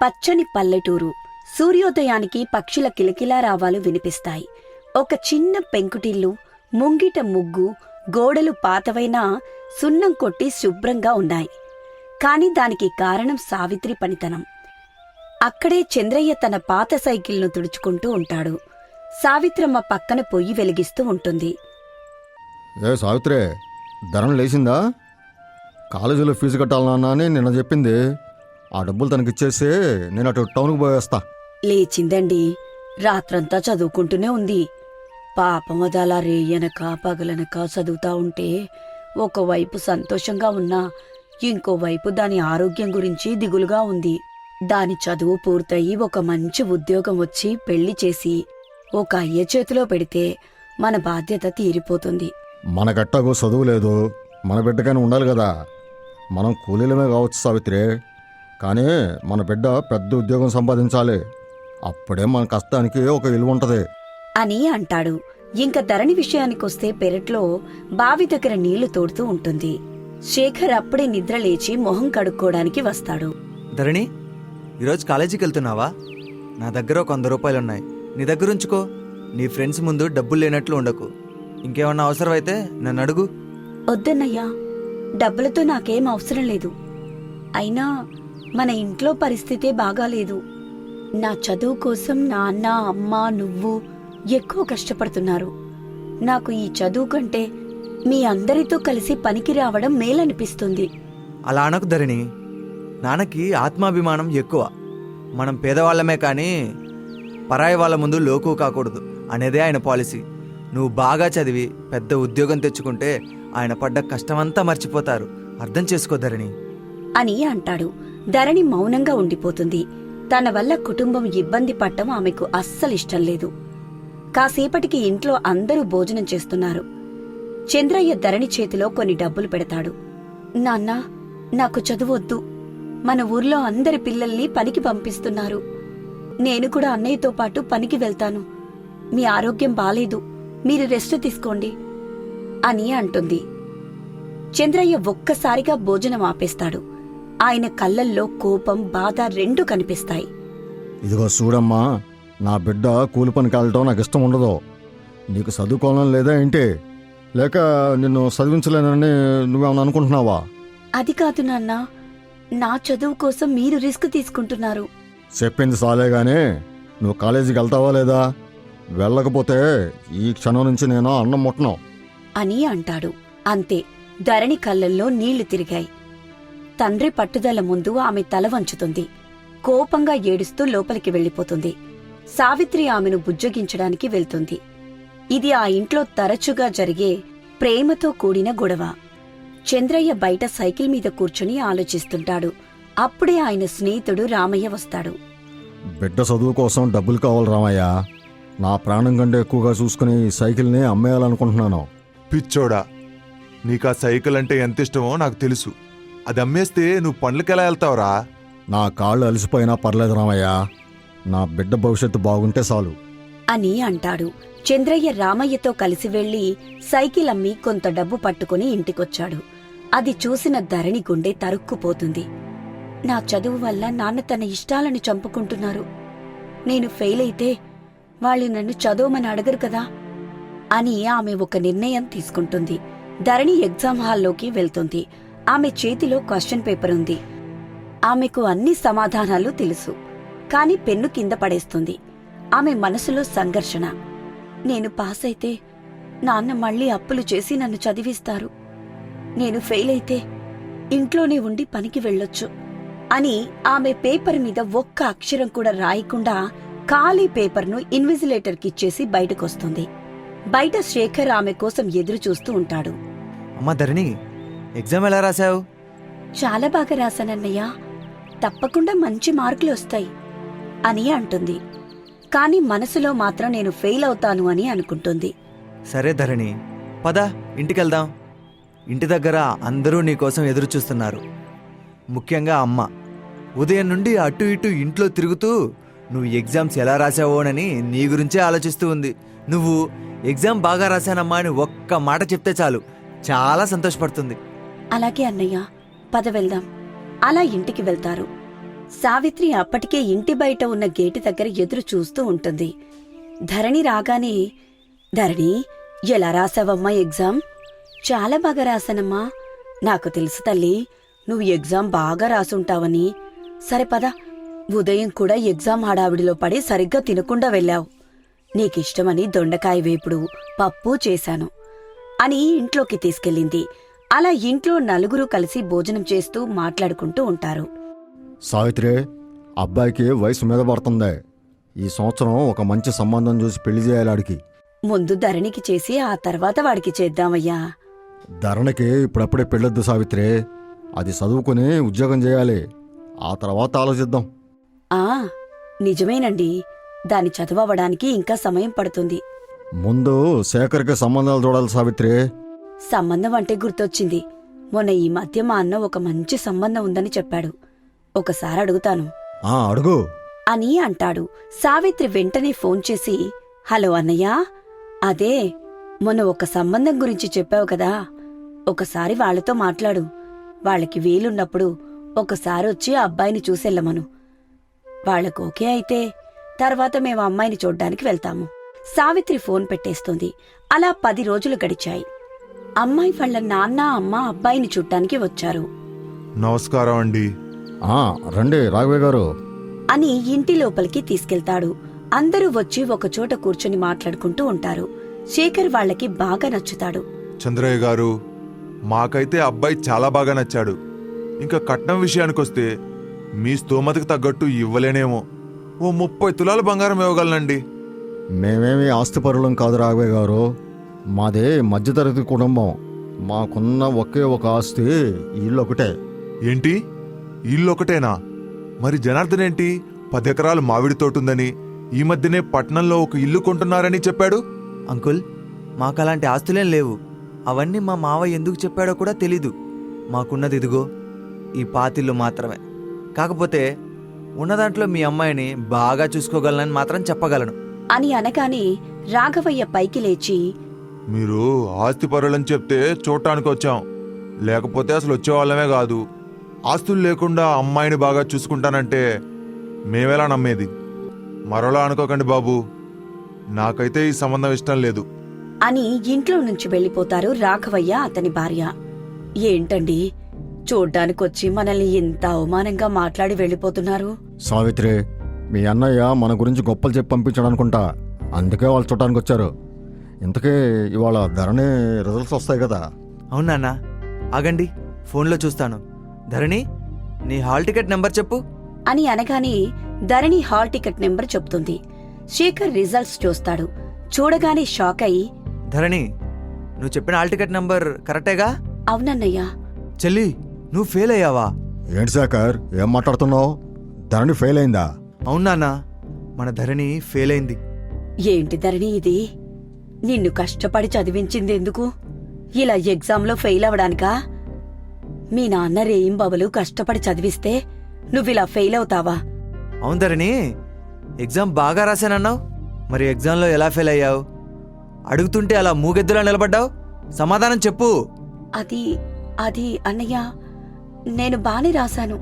పచ్చని పల్లెటూరు. సూర్యోదయానికి పక్షుల కిలకిలారావాలు వినిపిస్తాయి. ఒక చిన్న పెంకుటిల్లు, ముంగిట ముగ్గు, గోడలు పాతవైనా సున్నం కొట్టి శుభ్రంగా ఉన్నాయి. కాని దానికి కారణం సావిత్రి పనితనం. అక్కడే చంద్రయ్య తన పాత సైకిల్ను తుడుచుకుంటూ ఉంటాడు. సావిత్రమ్మ పక్కన పొయ్యి వెలిగిస్తూ ఉంటుంది. ఏ సావిత్రే, ధనం లేచిందా? కాలేజీలో ఫీజు కట్టాలన్నా అని నిన్న చెప్పింది. ఆ డబ్బులు తనకిచ్చేసి నేను అటు టౌన్కి పోయేస్తా. లేచిందండి. రాత్రంతా చదువుకుంటూనే ఉంది. పాపం అదలా రేయనక పగలనక చదువుతా ఉంటే ఒకవైపు సంతోషంగా ఉన్నా ఇంకోవైపు దాని ఆరోగ్యం గురించి దిగులుగా ఉంది. దాని చదువు పూర్తయి ఒక మంచి ఉద్యోగం వచ్చి పెళ్లి చేసి ఒక అయ్య చేతిలో పెడితే మన బాధ్యత తీరిపోతుంది. మనకట్టకు చదువు లేదు, మన బిడ్డకైనా ఉండాలి కదా. మనం కూలీలమే కావచ్చు సావిత్రి, కానీ మన బిడ్డ పెద్ద ఉద్యోగం సంపాదించాలి. అప్పుడే మన కష్టానికి ఒక విలువ ఉంటుంది అని అంటాడు. ఇంక ధరణి విషయానికొస్తే పెరట్లో బావి దగ్గర నీళ్లు తోడుతూ ఉంటుంది. శేఖర్ అప్పుడే నిద్రలేచి మొహం కడుక్కోవడానికి వస్తాడు. ధరణి, ఈరోజు కాలేజీకి వెళ్తున్నావా? నా దగ్గర ఒక 100 రూపాయలున్నాయి, నీ దగ్గర ఉంచుకో. నీ ఫ్రెండ్స్ ముందు డబ్బులు లేనట్లు ఉండకు. ఇంకేమన్నా అవసరమైతే నన్ను అడుగు. వద్దన్నయ్యా, డబ్బులతో నాకేం అవసరం లేదు. అయినా మన ఇంట్లో పరిస్థితే బాగాలేదు. నా చదువు కోసం నాన్న, అమ్మ, నువ్వు ఎక్కువ కష్టపడుతున్నారు. నాకు ఈ చదువు కంటే మీ అందరితో కలిసి పనికి రావడం మేలనిపిస్తుంది. అలా అనకు ధరణి, నాన్నకి ఆత్మాభిమానం ఎక్కువ. మనం పేదవాళ్ళమే కానీ పరాయి వాళ్ళ ముందు లోకు కాకూడదు అనేదే ఆయన పాలసీ. నువ్వు బాగా చదివి పెద్ద ఉద్యోగం తెచ్చుకుంటే ఆయన పడ్డ కష్టమంతా మర్చిపోతారు. అర్థం చేసుకో ధరణి అని అంటాడు. ధరణి మౌనంగా ఉండిపోతుంది. తన వల్ల కుటుంబం ఇబ్బంది పడటం ఆమెకు అస్సలిష్టం లేదు. కాసేపటికి ఇంట్లో అందరూ భోజనం చేస్తున్నారు. చంద్రయ్య ధరణి చేతిలో కొన్ని డబ్బులు పెడతాడు. నాన్నా, నాకు చదువొద్దు. మన ఊర్లో అందరి పిల్లల్ని పనికి పంపిస్తున్నారు. నేను కూడా అన్నయ్యతో పాటు పనికి వెళ్తాను. మీ ఆరోగ్యం బాలేదు, మీరు రెస్ట్ తీసుకోండి అని అంటుంది. చంద్రయ్య ఒక్కసారిగా భోజనం ఆపేస్తాడు. ఆయన కళ్ళల్లో కోపం, బాధ రెండూ కనిపిస్తాయి. ఇదిగో చూడమ్మా, నా బిడ్డ కూలి పనికి వెళ్ళటం నాకు ఇష్టం ఉండదు. నీకు చదువుకోవాలని లేదా ఏంటి? లేక నిన్ను చదివించలేనని నువ్వేమన్నా అనుకుంటున్నావా? అది కాదు నాన్న, నా చదువు కోసం మీరు రిస్క్ తీసుకుంటున్నారు. చెప్పింది సాలే గానీ నువ్వు కాలేజీకి వెళ్తావా లేదా? వెళ్ళకపోతే ఈ క్షణం నుంచి నేను అన్నం ముట్టను అని అంటాడు. అంతే, ధరణి కళ్ళల్లో నీళ్లు తిరిగాయి. తండ్రి పట్టుదల ముందు ఆమె తల వంచుతుంది. కోపంగా ఏడుస్తూ లోపలికి వెళ్ళిపోతుంది. సావిత్రి ఆమెను బుజ్జగించడానికి వెళ్తుంది. ఇది ఆ ఇంట్లో తరచుగా జరిగే ప్రేమతో కూడిన గొడవ. చంద్రయ్య బయట సైకిల్ మీద కూర్చుని ఆలోచిస్తుంటాడు. అప్పుడే ఆయన స్నేహితుడు రామయ్య వస్తాడు. బిడ్డ చదువు కోసం డబ్బులు కావాలి రామయ్య. నా ప్రాణం కంటే ఎక్కువగా చూసుకుని ఈ సైకిల్ని అమ్మేయాలనుకుంటున్నాను. పిచ్చోడా, నీకా సైకిల్ అంటే ఎంత ఇష్టమో నాకు తెలుసు. అది అమ్మేస్తే నువ్వు పనులకెలా వెళ్తావురా? నా కాళ్ళు అలసిపోయినా పర్లేదు రామయ్య, నా బిడ్డ భవిష్యత్తు బాగుంటే చాలు అని అంటాడు. చంద్రయ్య రామయ్యతో కలిసి వెళ్లి సైకిల్ అమ్మి కొంత డబ్బు పట్టుకుని ఇంటికొచ్చాడు. అది చూసిన ధరణి గుండె తరుక్కుపోతుంది. నా చదువు వల్ల నాన్న తన ఇష్టాలను చంపుకుంటున్నారు. నేను ఫెయిల్ అయితే వాళ్ళు నన్ను చదవమని అడగరు కదా అని ఆమె ఒక నిర్ణయం తీసుకుంటుంది. ధరణి ఎగ్జామ్ హాల్లోకి వెళ్తుంది. ఆమె చేతిలో క్వశ్చన్ పేపర్ ఉంది. ఆమెకు అన్ని సమాధానాలు తెలుసు. కాని పెన్ను కింద పడేస్తుంది. ఆమె మనసులో సంఘర్షణ. నేను పాస్ అయితే నాన్న మళ్లీ అప్పులు చేసి నన్ను చదివిస్తారు. నేను ఫెయిల్ అయితే ఇంట్లోనే ఉండి పనికి వెళ్ళొచ్చు అని ఆమె పేపర్ మీద ఒక్క అక్షరం కూడా రాయకుండా ఖాళీ పేపర్ను ఇన్విజిలేటర్కిచ్చేసి బయటకొస్తుంది. బయట శేఖర్ ఆమె కోసం ఎదురు చూస్తూ ఉంటాడు. అమ్మా ధరణి, ఎగ్జామ్ ఎలా రాశావు? చాలా బాగా రాశానన్నయ్యా, తప్పకుండా మంచి మార్కులు వస్తాయి అని అంటుంది. కాని మనసులో మాత్రం నేను ఫెయిల్ అవుతాను అని అనుకుంటుంది. సరే ధరణి, పద ఇంటికెళ్దాం. ఇంటి దగ్గర అందరూ నీకోసం ఎదురు చూస్తున్నారు. ముఖ్యంగా అమ్మ. ఉదయం నుండి అటు ఇటు ఇంట్లో తిరుగుతూ నువ్వు ఎగ్జామ్స్ ఎలా రాసావోనని నీ గురించే ఆలోచిస్తూ ఉంది. నువ్వు ఎగ్జామ్ బాగా రాశానమ్మా అని ఒక్క మాట చెప్తే చాలు, చాలా సంతోషపడుతుంది. అలాగే అన్నయ్య, పద వెళ్దాం. అలా ఇంటికి వెళ్తారు. సావిత్రి అప్పటికే ఇంటి బయట ఉన్న గేటు దగ్గర ఎదురు చూస్తూ ఉంటుంది. ధరణి రాగానే, ధరణి, ఎలా రాసావమ్మా ఎగ్జామ్? చాలా బాగా రాశానమ్మా. నాకు తెలుసు తల్లి, నువ్వు ఎగ్జామ్ బాగా రాసుంటావని. సరే పద, ఉదయం కూడా ఎగ్జామ్ హడావిడిలో పడి సరిగ్గా తినకుండా వెళ్ళావు. నీకిష్టమని దొండకాయ వేపుడు, పప్పు చేశాను అని ఇంట్లోకి తీసుకెళ్ళింది. అలా ఇంట్లో నలుగురు కలిసి భోజనం చేస్తూ మాట్లాడుకుంటూ ఉంటారు. సావిత్రి, అబ్బాయికి వయసు మీద పడుతుంది. ఈ సంవత్సరం ఒక మంచి సంబంధం చూసి పెళ్లి చేయాలి ఆడికి. ముందు ధరణికి చేసి ఆ తర్వాత వాడికి చేద్దామయ్యా. ధరణికి ఇప్పుడప్పుడే పెళ్ళొద్దు సావిత్రి. అది చదువుకుని ఉద్యోగం చేయాలి. ఆ తర్వాత ఆలోచిద్దాం. ఆ నిజమేనండి, దాని చదువవడానికి ఇంకా సమయం పడుతుంది. ముందు శేఖర్కి సంబంధాలు చూడాలి సావిత్రి. సంబంధం అంటే గుర్తొచ్చింది. మొన్న ఈ మధ్య మా అన్న ఒక మంచి సంబంధం ఉందని చెప్పాడు. ఒకసారి అడుగుతాను అడుగు అని అంటాడు. సావిత్రి వెంటనే ఫోన్ చేసి, హలో అన్నయ్య, అదే మొన్న ఒక సంబంధం గురించి చెప్పావు కదా, ఒకసారి వాళ్లతో మాట్లాడు. వాళ్ళకి వీలున్నప్పుడు ఒకసారి వచ్చి ఆ అబ్బాయిని చూసెళ్ళమను. వాళ్లకు ఓకే అయితే తర్వాత మేము అమ్మాయిని చూడ్డానికి వెళ్తాము. సావిత్రి ఫోన్ పెట్టేస్తుంది. అలా 10 రోజులు గడిచాయి. అమ్మాయి వాళ్ళ నాన్న అమ్మ అబ్బాయిని చూడ్డానికి వచ్చారు. నమస్కారం అండి. రండి రాఘవయ్య గారు అని ఇంటి లోపలికి తీసుకెళ్తాడు. అందరూ వచ్చి ఒకచోట కూర్చుని మాట్లాడుకుంటూ ఉంటారు. శేఖర్ వాళ్ళకి బాగా నచ్చుతాడు. చంద్రయ్య గారు, మాకైతే అబ్బాయి చాలా బాగా నచ్చాడు. ఇంకా కట్నం విషయానికొస్తే మీ స్తోమతకు తగ్గట్టు ఇవ్వలేనేమో. ఓ 30 తులాల బంగారం ఇవ్వగలనండి. మేమేమి ఆస్తిపరులం కాదు రాఘవయ్య గారు. మాదే మధ్యతరగతి కుటుంబం. మాకున్న ఒకే ఒక ఆస్తి ఇల్లు ఒకటే. ఏంటి, ఇల్లు ఒకటేనా? మరి జనార్దన్ ఏంటి 10 ఎకరాలు మామిడి తోటుందని, ఈ మధ్యనే పట్నంలో ఒక ఇల్లు కొంటున్నారని చెప్పాడు. అంకుల్, మాకలాంటి ఆస్తులేం లేవు. అవన్నీ మా మావయ్య ఎందుకు చెప్పాడో కూడా తెలీదు. మాకున్నది ఇదిగో ఈ పాతిల్లు మాత్రమే. కాకపోతే ఉన్నదాంట్లో మీ అమ్మాయిని బాగా చూసుకోగలనని మాత్రం చెప్పగలను అని అనగానే రాఘవయ్య పైకి లేచి, మీరు ఆస్తిపరులని చెప్తే చూడటానికి వచ్చాం, లేకపోతే అసలు వచ్చేవాళ్ళమే కాదు. ఆస్తులు లేకుండా అమ్మాయిని బాగా చూసుకుంటానంటే మేమెలా నమ్మేది? మరోలా అనుకోకండి బాబు, నాకైతే ఈ సంబంధం ఇష్టం లేదు అని ఇంట్లో నుంచి వెళ్ళిపోతారు రాఘవయ్య అతని భార్య. ఏంటండి, చూడ్డానికొచ్చి మనల్ని ఇంత అవమానంగా మాట్లాడి వెళ్ళిపోతున్నారు? సావిత్రి, మీ అన్నయ్య మన గురించి గొప్పలు చెప్పి పంపించాడు అనుకుంటా. అందుకే వాళ్ళు చూడటానికి వచ్చారు. ఇంతకీ ఇవాళ ధరణి రిజల్ట్స్ వస్తాయి కదా? అవునా? ఆగండి, ఫోన్లో చూస్తాను. ధరణి, నీ హాల్ టికెట్ నెంబర్ చెప్పు అని అనగానే ధరణి హాల్ టికెట్ నెంబర్ చెప్తుంది. శేఖర్ రిజల్ట్స్ చూస్తాడు. చూడగానే షాక్ అయి, ధరణి, నువ్వు చెప్పిన హాల్ టికెట్ నెంబర్ కరెక్టేగా? అవునన్నయ్యా. చెల్లి, నువ్వు ఫెయిల్ అయ్యావా? ఏంటి శేఖర్, ఏం మాట్లాడుతున్నావు? ధరణి ఫెయిల్ అయిందా? అవునా, మన ధరణి ఫెయిల్ అయింది. ఏంటి ధరణి ఇది? నిన్ను కష్టపడి చదివించింది ఎందుకు? ఇలా ఎగ్జామ్లో ఫెయిల్ అవడానికా? మీ నాన్న రేయింబవలు కష్టపడి చదివిస్తే నువ్విలా ఫెయిల్ అవుతావా? అవును ధరణి, ఎగ్జామ్ బాగా రాశానన్నావు. మరి ఎగ్జామ్లో ఎలా ఫెయిల్ అయ్యావు? అడుగుతుంటే అలా మూగెద్దులా నిలబడ్డావు. సమాధానం చెప్పు. అది అన్నయ్య, నేను బానే రాశాను.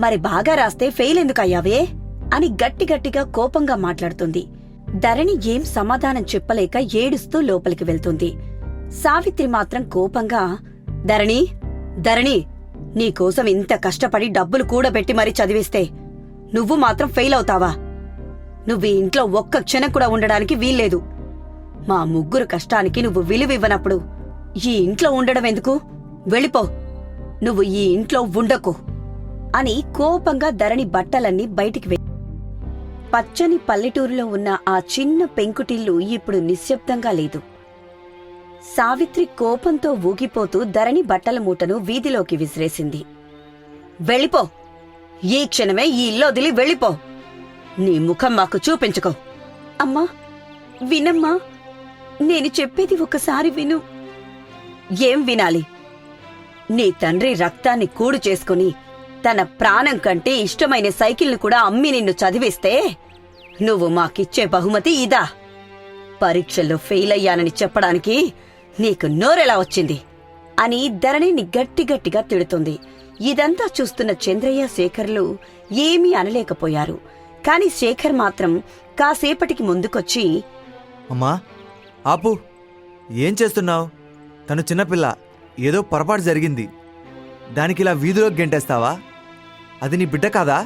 మరి బాగా రాస్తే ఫెయిల్ ఎందుకయ్యావే అని గట్టిగట్టిగా కోపంగా మాట్లాడుతుంది. ధరణి ఏం సమాధానం చెప్పలేక ఏడుస్తూ లోపలికి వెళ్తుంది. సావిత్రి మాత్రం కోపంగా, ధరణి, నీకోసం ఇంత కష్టపడి డబ్బులు కూడబెట్టి మరీ చదివిస్తే నువ్వు మాత్రం ఫెయిల్ అవుతావా? నువ్వు ఇంట్లో ఒక్క క్షణం కూడా ఉండడానికి వీల్లేదు. మా ముగ్గురు కష్టానికి నువ్వు విలువివ్వనప్పుడు ఈ ఇంట్లో ఉండడం ఎందుకు? వెళ్ళిపో, నువ్వు ఈ ఇంట్లో ఉండకు అని కోపంగా ధరణి బట్టలన్నీ బయటికి పచ్చని పల్లెటూరులో ఉన్న ఆ చిన్న పెంకుటిల్లు ఇప్పుడు నిశ్శబ్దంగా లేదు. సావిత్రి కోపంతో ఊగిపోతూ ధరణి బట్టల మూటను వీధిలోకి విసిరేసింది. వెళ్ళిపో, ఈ క్షణమే ఈ ఇల్లు వదిలి వెళ్ళిపో. నీ ముఖం మాకు చూపించుకో. అమ్మా, వినమ్మా, నేను చెప్పేది ఒకసారి విను. ఏం వినాలి? నీ తండ్రి రక్తాన్ని కూడు చేసుకుని తన ప్రాణం కంటే ఇష్టమైన సైకిల్ను కూడా అమ్మి నిన్ను చదివిస్తే నువ్వు మాకిచ్చే బహుమతి ఇదా? పరీక్షల్లో ఫెయిల్ అయ్యానని చెప్పడానికి నీకు నోరెలా వచ్చింది అని ధరణిని గట్టిగట్టిగా తిడుతుంది. ఇదంతా చూస్తున్న చంద్రయ్య శేఖర్లు ఏమీ అనలేకపోయారు. కాని శేఖర్ మాత్రం కాసేపటికి ముందుకొచ్చి, అమ్మా ఆపు, ఏం చేస్తున్నావు? తను చిన్నపిల్ల, ఏదో పొరపాటు జరిగింది, దానికి ఇలా వీధిలోకి గెంటేస్తావా? అది నీ బిడ్డ కాదా?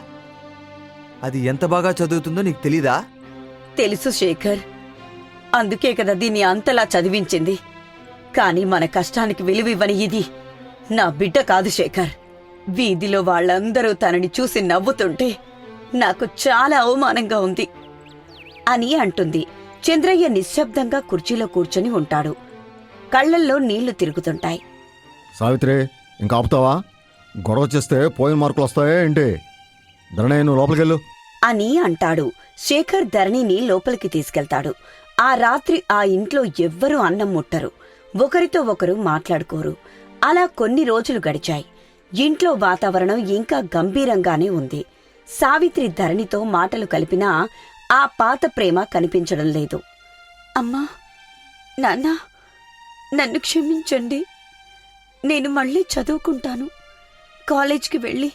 అది ఎంత బాగా చదువుతుందో నీకు తెలీదా? తెలుసు శేఖర్, అందుకే కదా దీన్ని అంతలా చదివించింది. కాని మన కష్టానికి విలువివ్వని ఇది నా బిడ్డ కాదు శేఖర్. వీధిలో వాళ్ళందరూ తనని చూసి నవ్వుతుంటే నాకు చాలా అవమానంగా ఉంది అని అంటుంది. చంద్రయ్య నిశ్శబ్దంగా కుర్చీలో కూర్చొని ఉంటాడు. కళ్లల్లో నీళ్లు తిరుగుతుంటాయి. సావిత్రి, ఇంకా ఆపుతావా? గొడవ చేస్తే పోయిన మార్కులు వస్తాయా ఏంటి? ధరణి, నువ్వు లోపలికెళ్ళు అని అంటాడు. శేఖర్ ధరణిని లోపలికి తీసుకెళ్తాడు. ఆ రాత్రి ఆ ఇంట్లో ఎవ్వరూ అన్నం ముట్టరు, ఒకరితో ఒకరు మాట్లాడుకోరు. అలా కొన్ని రోజులు గడిచాయి. ఇంట్లో వాతావరణం ఇంకా గంభీరంగానే ఉంది. సావిత్రి ధరణితో మాటలు కలిపినా ఆ పాత ప్రేమ కనిపించడం లేదు. అమ్మా, నాన్నా, నన్ను క్షమించండి. నేను మళ్ళీ చదువుకుంటాను. కాలేజ్కి వెళ్ళి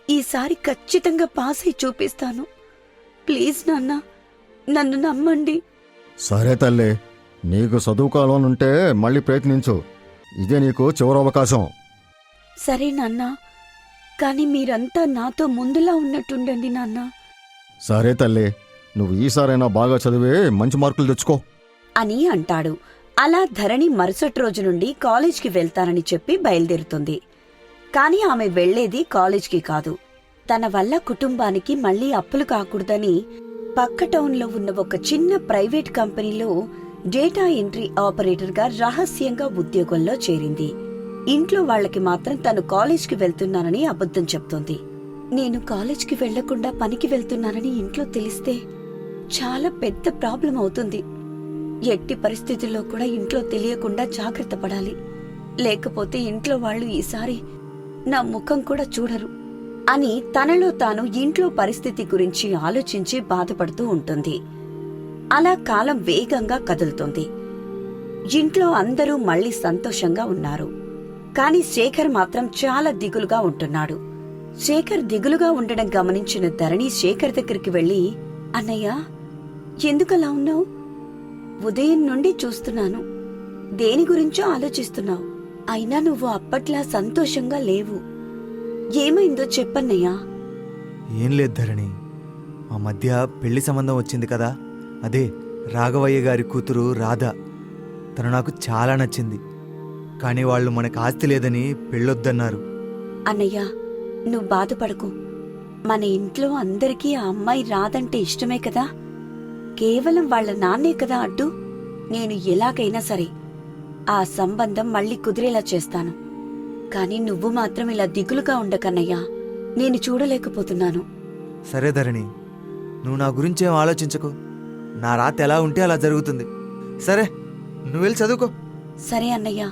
ఈసారి ఖచ్చితంగా పాస్ అయి చూపిస్తాను. ప్లీజ్ నాన్నా, నన్ను నమ్మండి. సరే తల్లి, నీకు చదువుకోవాలనుంటే మళ్ళీ ప్రయత్నించు. ఇదే నీకు చివరి అవకాశం. సరే నాన్నా, కాని మీరంతా నాతో ముందులా ఉన్నట్టుండండి నాన్నా సరే తల్లి, నువ్వు ఈసారైనా బాగా చదివి మంచి మార్కులు తెచ్చుకో అని అంటాడు. అలా ధరణి మరుసటి రోజు నుండి కాలేజ్కి వెళ్తానని చెప్పి బయలుదేరుతుంది. కాని ఆమె వెళ్లేది కాలేజ్కి కాదు. తన వల్ల కుటుంబానికి మళ్లీ అప్పులు కాకూడదని పక్క టౌన్లో ఉన్న ఒక చిన్న ప్రైవేట్ కంపెనీలో డేటా ఎంట్రీ ఆపరేటర్గా రహస్యంగా ఉద్యోగంలో చేరింది. ఇంట్లో వాళ్లకి మాత్రం తను కాలేజ్కి వెళ్తున్నానని అబద్ధం చెప్తోంది. నేను కాలేజ్కి వెళ్లకుండా పనికి వెళ్తున్నానని ఇంట్లో తెలిస్తే చాలా పెద్ద ప్రాబ్లం అవుతుంది. ఎట్టి పరిస్థితుల్లో కూడా ఇంట్లో తెలియకుండా జాగ్రత్త పడాలి. లేకపోతే ఇంట్లో వాళ్ళు ఈసారి నా ముఖం కూడా చూడరు అని తనలో తాను ఇంట్లో పరిస్థితి గురించి ఆలోచించి బాధపడుతూ ఉంటుంది. అలా కాలం వేగంగా కదులుతుంది. ఇంట్లో అందరూ మళ్లీ సంతోషంగా ఉన్నారు. కాని శేఖర్ మాత్రం చాలా దిగులుగా ఉంటున్నాడు. శేఖర్ దిగులుగా ఉండడం గమనించిన ధరణి శేఖర్ దగ్గరికి వెళ్లి, అన్నయ్య, ఎందుకలా ఉన్నావు? ఉదయం నుండి చూస్తున్నాను, దేని గురించో ఆలోచిస్తున్నావు. అయినా నువ్వు అప్పట్లా సంతోషంగా లేవు. ఏమైందో చెప్పన్నయ్యా. ఏం లేదు ధరణి, మా మధ్య పెళ్లి సంబంధం వచ్చింది కదా, అదే రాఘవయ్య గారి కూతురు రాధ. తను నాకు చాలా నచ్చింది. కానీ వాళ్ళు మనకు ఆస్తి లేదని పెళ్ళొద్దన్నారు. అన్నయ్య, నువ్వు బాధపడకు. మన ఇంట్లో అందరికీ ఆ అమ్మాయి రాదంటే ఇష్టమే కదా. కేవలం వాళ్ల నాన్నే కదా అడ్డు. నేను ఎలాగైనా సరే ఆ సంబంధం మళ్ళీ కుదిరేలా చేస్తాను. కాని నువ్వు మాత్రం ఇలా దిగులుగా ఉండకన్నయ్యా. నేను చూడలేకపోతున్నాను. సరే ధరణి, నువ్వు నా గురించేం ఆలోచించకు. నా రాత ఎలా ఉంటే అలా జరుగుతుంది. సరే, నువ్వు వెళ్ళి చదువుకో. సరే అన్నయ్య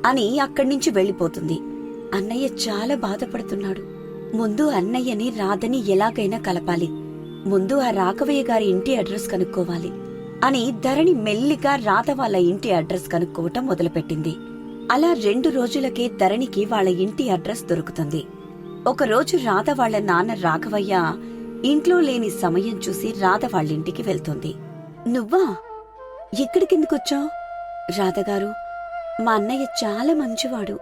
అని అక్కడ్నుంచి వెళ్ళిపోతుంది. అన్నయ్య చాలా బాధపడుతున్నాడు. ముందు అన్నయ్యని రాధని ఎలాగైనా కలపాలి. ముందు ఆ రాఘవయ్య గారి ఇంటి అడ్రస్ కనుక్కోవాలి అని ధరణి మెల్లిగా రాధ వాళ్ళ ఇంటి అడ్రస్ కనుక్కోవటం మొదలుపెట్టింది. అలా 2 రోజులకే ధరణికి వాళ్ళ ఇంటి అడ్రస్ దొరుకుతుంది. ఒకరోజు రాధ వాళ్ళ నాన్న రాఘవయ్య ఇంట్లో లేని సమయం చూసి రాధ వాళ్ళింటికి వెళ్తుంది. నువ్వా? ఇక్కడికెందుకొచ్చావు? రాధగారు, మా అన్నయ్య చాలా మంచివాడు.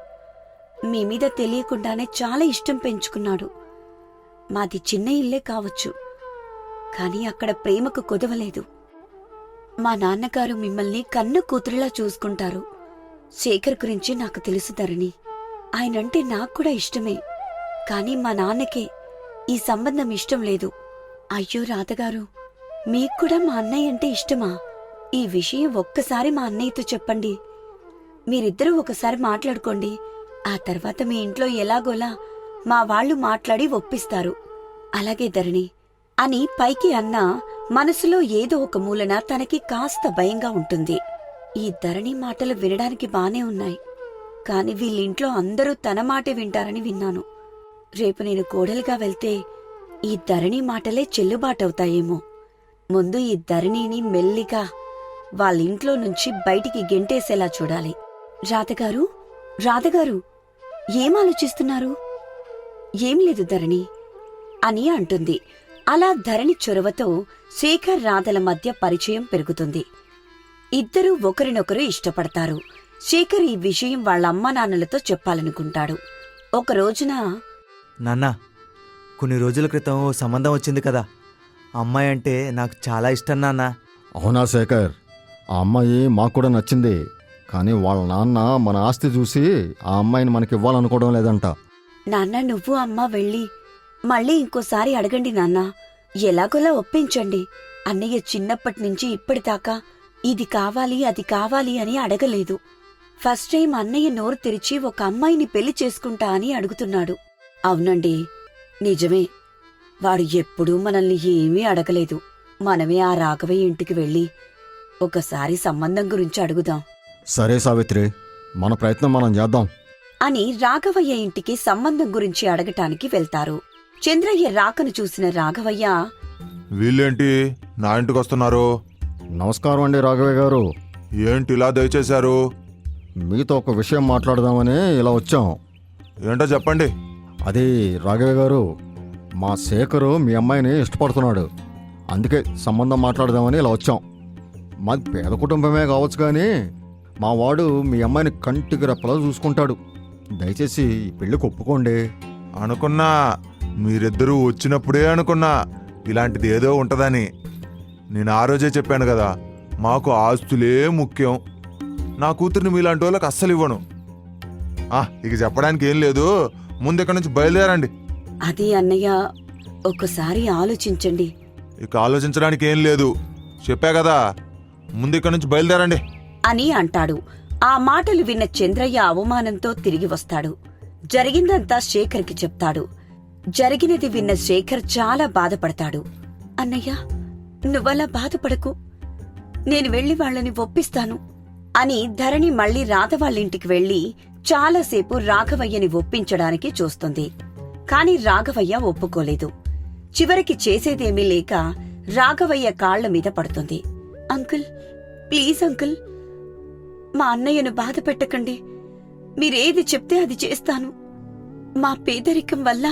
మీ మీద తెలియకుండానే చాలా ఇష్టం పెంచుకున్నాడు. మాది చిన్న ఇల్లే కావచ్చు, కాని అక్కడ ప్రేమకు కొదవలేదు. మా నాన్నగారు మిమ్మల్ని కన్న కూతురిలా చూసుకుంటారు. శేఖర్ గురించి నాకు తెలుసు ధరణి. ఆయనంటే నాక్కూడా ఇష్టమే. కాని మా నాన్నకే ఈ సంబంధం ఇష్టం లేదు. అయ్యో రాధగారు, మీక్కూడా మా అన్నయ్య అంటే ఇష్టమా? ఈ విషయం ఒక్కసారి మా అన్నయ్యతో చెప్పండి. మీరిద్దరూ ఒకసారి మాట్లాడుకోండి. ఆ తర్వాత మీ ఇంట్లో ఎలాగోలా మా వాళ్ళు మాట్లాడి ఒప్పిస్తారు. అలాగే ధరణి అని పైకి అన్నా మనసులో ఏదో ఒక మూలన తనకి కాస్త భయంగా ఉంటుంది. ఈ ధరణి మాటలు వినడానికి బానే ఉన్నాయి. కాని వీళ్ళింట్లో అందరూ తన మాటే వింటారని విన్నాను. రేపు నేను కోడలిగా వెళ్తే ఈ ధరణి మాటలే చెల్లుబాటవుతాయేమో. ముందు ఈ ధరణిని మెల్లిగా వాళ్ళింట్లో నుంచి బయటికి గెంటేసేలా చూడాలి. రాధగారు, రాధగారు, ఏం ఆలోచిస్తున్నారు? ఏం లేదు ధరణి అని అంటుంది. అలా ధరణి చొరవతో శేఖర్ రాధల మధ్య పరిచయం పెరుగుతుంది. ఇద్దరూ ఒకరినొకరు ఇష్టపడతారు. శేఖర్ ఈ విషయం వాళ్ళ అమ్మా నాన్నలతో చెప్పాలనుకుంటాడు. ఒక రోజున నాన్న, కొన్ని రోజుల క్రితం ఓ సంబంధం వచ్చింది కదా, ఆ అమ్మాయి అంటే నాకు చాలా ఇష్టం నాన్న. అవునా శేఖర్, ఆ అమ్మాయి మాకు కూడా నచ్చింది. కానీ వాళ్ళ నాన్న మన ఆస్తి చూసి ఆ అమ్మాయిని మనకి ఇవ్వాలనుకోవడం లేదంట. నాన్న, నువ్వు అమ్మా వెళ్ళి మళ్ళీ ఇంకోసారి అడగండి నాన్న. ఎలాగోలా ఒప్పించండి. అన్నయ్య చిన్నప్పటినుంచి ఇప్పటిదాకా ఇది కావాలి అది కావాలి అని అడగలేదు. ఫస్ట్ టైం అన్నయ్య నోరు తెరిచి ఒక అమ్మాయిని పెళ్లి చేసుకుంటా అని అడుగుతున్నాడు. అవునండి, నిజమే. వాడు ఎప్పుడూ మనల్ని ఏమీ అడగలేదు. మనమే ఆ రాఘవయ్య ఇంటికి వెళ్ళి ఒకసారి సంబంధం గురించి అడుగుదాం సరే సావిత్రి, మన ప్రయత్నం మనం చేద్దాం అని రాఘవయ్య ఇంటికి సంబంధం గురించి అడగటానికి వెళ్తారు. చంద్రయ్య రాకను చూసిన రాఘవయ్య, వీళ్ళేంటి నా ఇంటికి వస్తున్నారు? నమస్కారం అండి రాఘవయ్య గారు. ఏంటి ఇలా దయచేశారు? మీతో ఒక విషయం మాట్లాడదామని ఇలా వచ్చాం. ఏంటో చెప్పండి. అది రాఘవయ్య గారు, మా శేఖరు మీ అమ్మాయిని ఇష్టపడుతున్నాడు. అందుకే సంబంధం మాట్లాడదామని ఇలా వచ్చాం. మాది పేద కుటుంబమే కావచ్చు, కానీ మా వాడు మీ అమ్మాయిని కంటికి రెప్పలా చూసుకుంటాడు. దయచేసి ఈ పెళ్ళికి ఒప్పుకోండి. అనుకున్నా, మీరిద్దరూ వచ్చినప్పుడే అనుకున్నా ఇలాంటిది ఏదో ఉంటుందని. నేను ఆ రోజే చెప్పాను కదా, మాకు ఆస్తులే ముఖ్యం. నా కూతుర్ని మీలాంటి వాళ్ళకి అస్సలు ఇవ్వను. ఇక చెప్పడానికి ఏం లేదు, ముందు ఇక్కడ నుంచి బయలుదేరండి. అది అన్నయ్య, ఒక్కసారి ఆలోచించండి. ఇక ఆలోచించడానికి ఏం లేదు, చెప్పా కదా, ముందు ఇక్కడ నుంచి బయలుదేరండి అని అంటాడు. ఆ మాటలు విన్న చంద్రయ్య అవమానంతో తిరిగి వస్తాడు. జరిగిందంతా శేఖర్కి చెప్తాడు. జరిగినది విన్న శేఖర్ చాలా బాధపడతాడు. అన్నయ్య, నువ్వలా బాధపడకు, నేను వెళ్లి వాళ్ళని ఒప్పిస్తాను అని ధరణి మళ్లీ రాధ వాళ్ళింటికి వెళ్లి చాలాసేపు రాఘవయ్యని ఒప్పించడానికి చూస్తుంది. కాని రాఘవయ్య ఒప్పుకోలేదు. చివరికి చేసేదేమీ లేక రాఘవయ్య కాళ్ల మీద పడుతుంది. అంకుల్, ప్లీజ్ అంకుల్, మా అన్నయ్యను బాధ పెట్టకండి. మీరేది చెప్తే అది చేస్తాను. మా పేదరికం వల్ల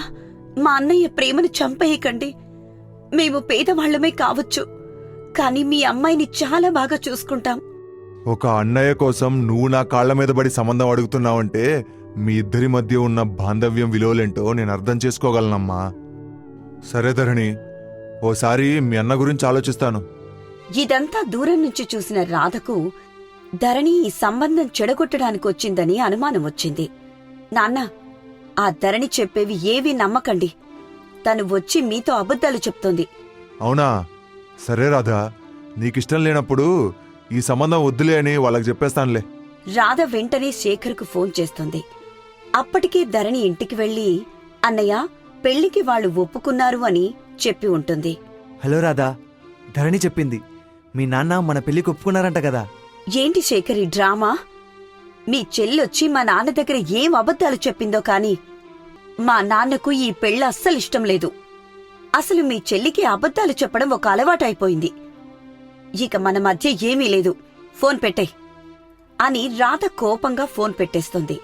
మా అన్నయ్య ప్రేమను చంపేయకండి. మేము పేదవాళ్లమే కావచ్చు, కాని మీ అమ్మాయిని చాలా బాగా చూసుకుంటాం. ఒక అన్నయ్య కోసం నువ్వు నా కాళ్ల మీద పడి సంబంధం అడుగుతున్నావంటే మీ ఇద్దరి మధ్య ఉన్న బాంధవ్యం విలువలేంటో నేను అర్థం చేసుకోగలనమ్మా. సరే ధరణి, ఓసారి మీ అన్న గురించి ఆలోచిస్తాను. ఇదంతా దూరం నుంచి చూసిన రాధకు ధరణి ఈ సంబంధం చెడగొట్టడానికొచ్చిందని అనుమానం వచ్చింది. నాన్న, ఆ ధరణి చెప్పేవి ఏవీ నమ్మకండి. తను వచ్చి మీతో అబద్ధాలు చెప్తోంది. అవునా? సరే రాధా, నీకిష్టం లేనప్పుడు ఈ సంబంధం వద్దులే అని వాళ్ళకి చెప్పేస్తానులే. రాధ వెంటనే శేఖర్కు ఫోన్ చేస్తుంది. అప్పటికే ధరణి ఇంటికి వెళ్లి, అన్నయ్య, పెళ్లికి వాళ్ళు ఒప్పుకున్నారు అని చెప్పి ఉంటుంది. హలో రాధా, ధరణి చెప్పింది మీ నాన్న మన పెళ్లికి ఒప్పుకున్నారంట కదా. ఏంటి శేఖర్ ఈ డ్రామా? మీ చెల్లొచ్చి మా నాన్న దగ్గర ఏం అబద్ధాలు చెప్పిందో కాని మా నాన్నకు ఈ పెళ్లి అస్సలు ఇష్టం లేదు. అసలు మీ చెల్లికి అబద్ధాలు చెప్పడం ఒక అలవాటైపోయింది. ఇక మన మధ్య ఏమీ లేదు, ఫోన్ పెట్టేయ్ అని రాధ కోపంగా ఫోన్ పెట్టేస్తుంది.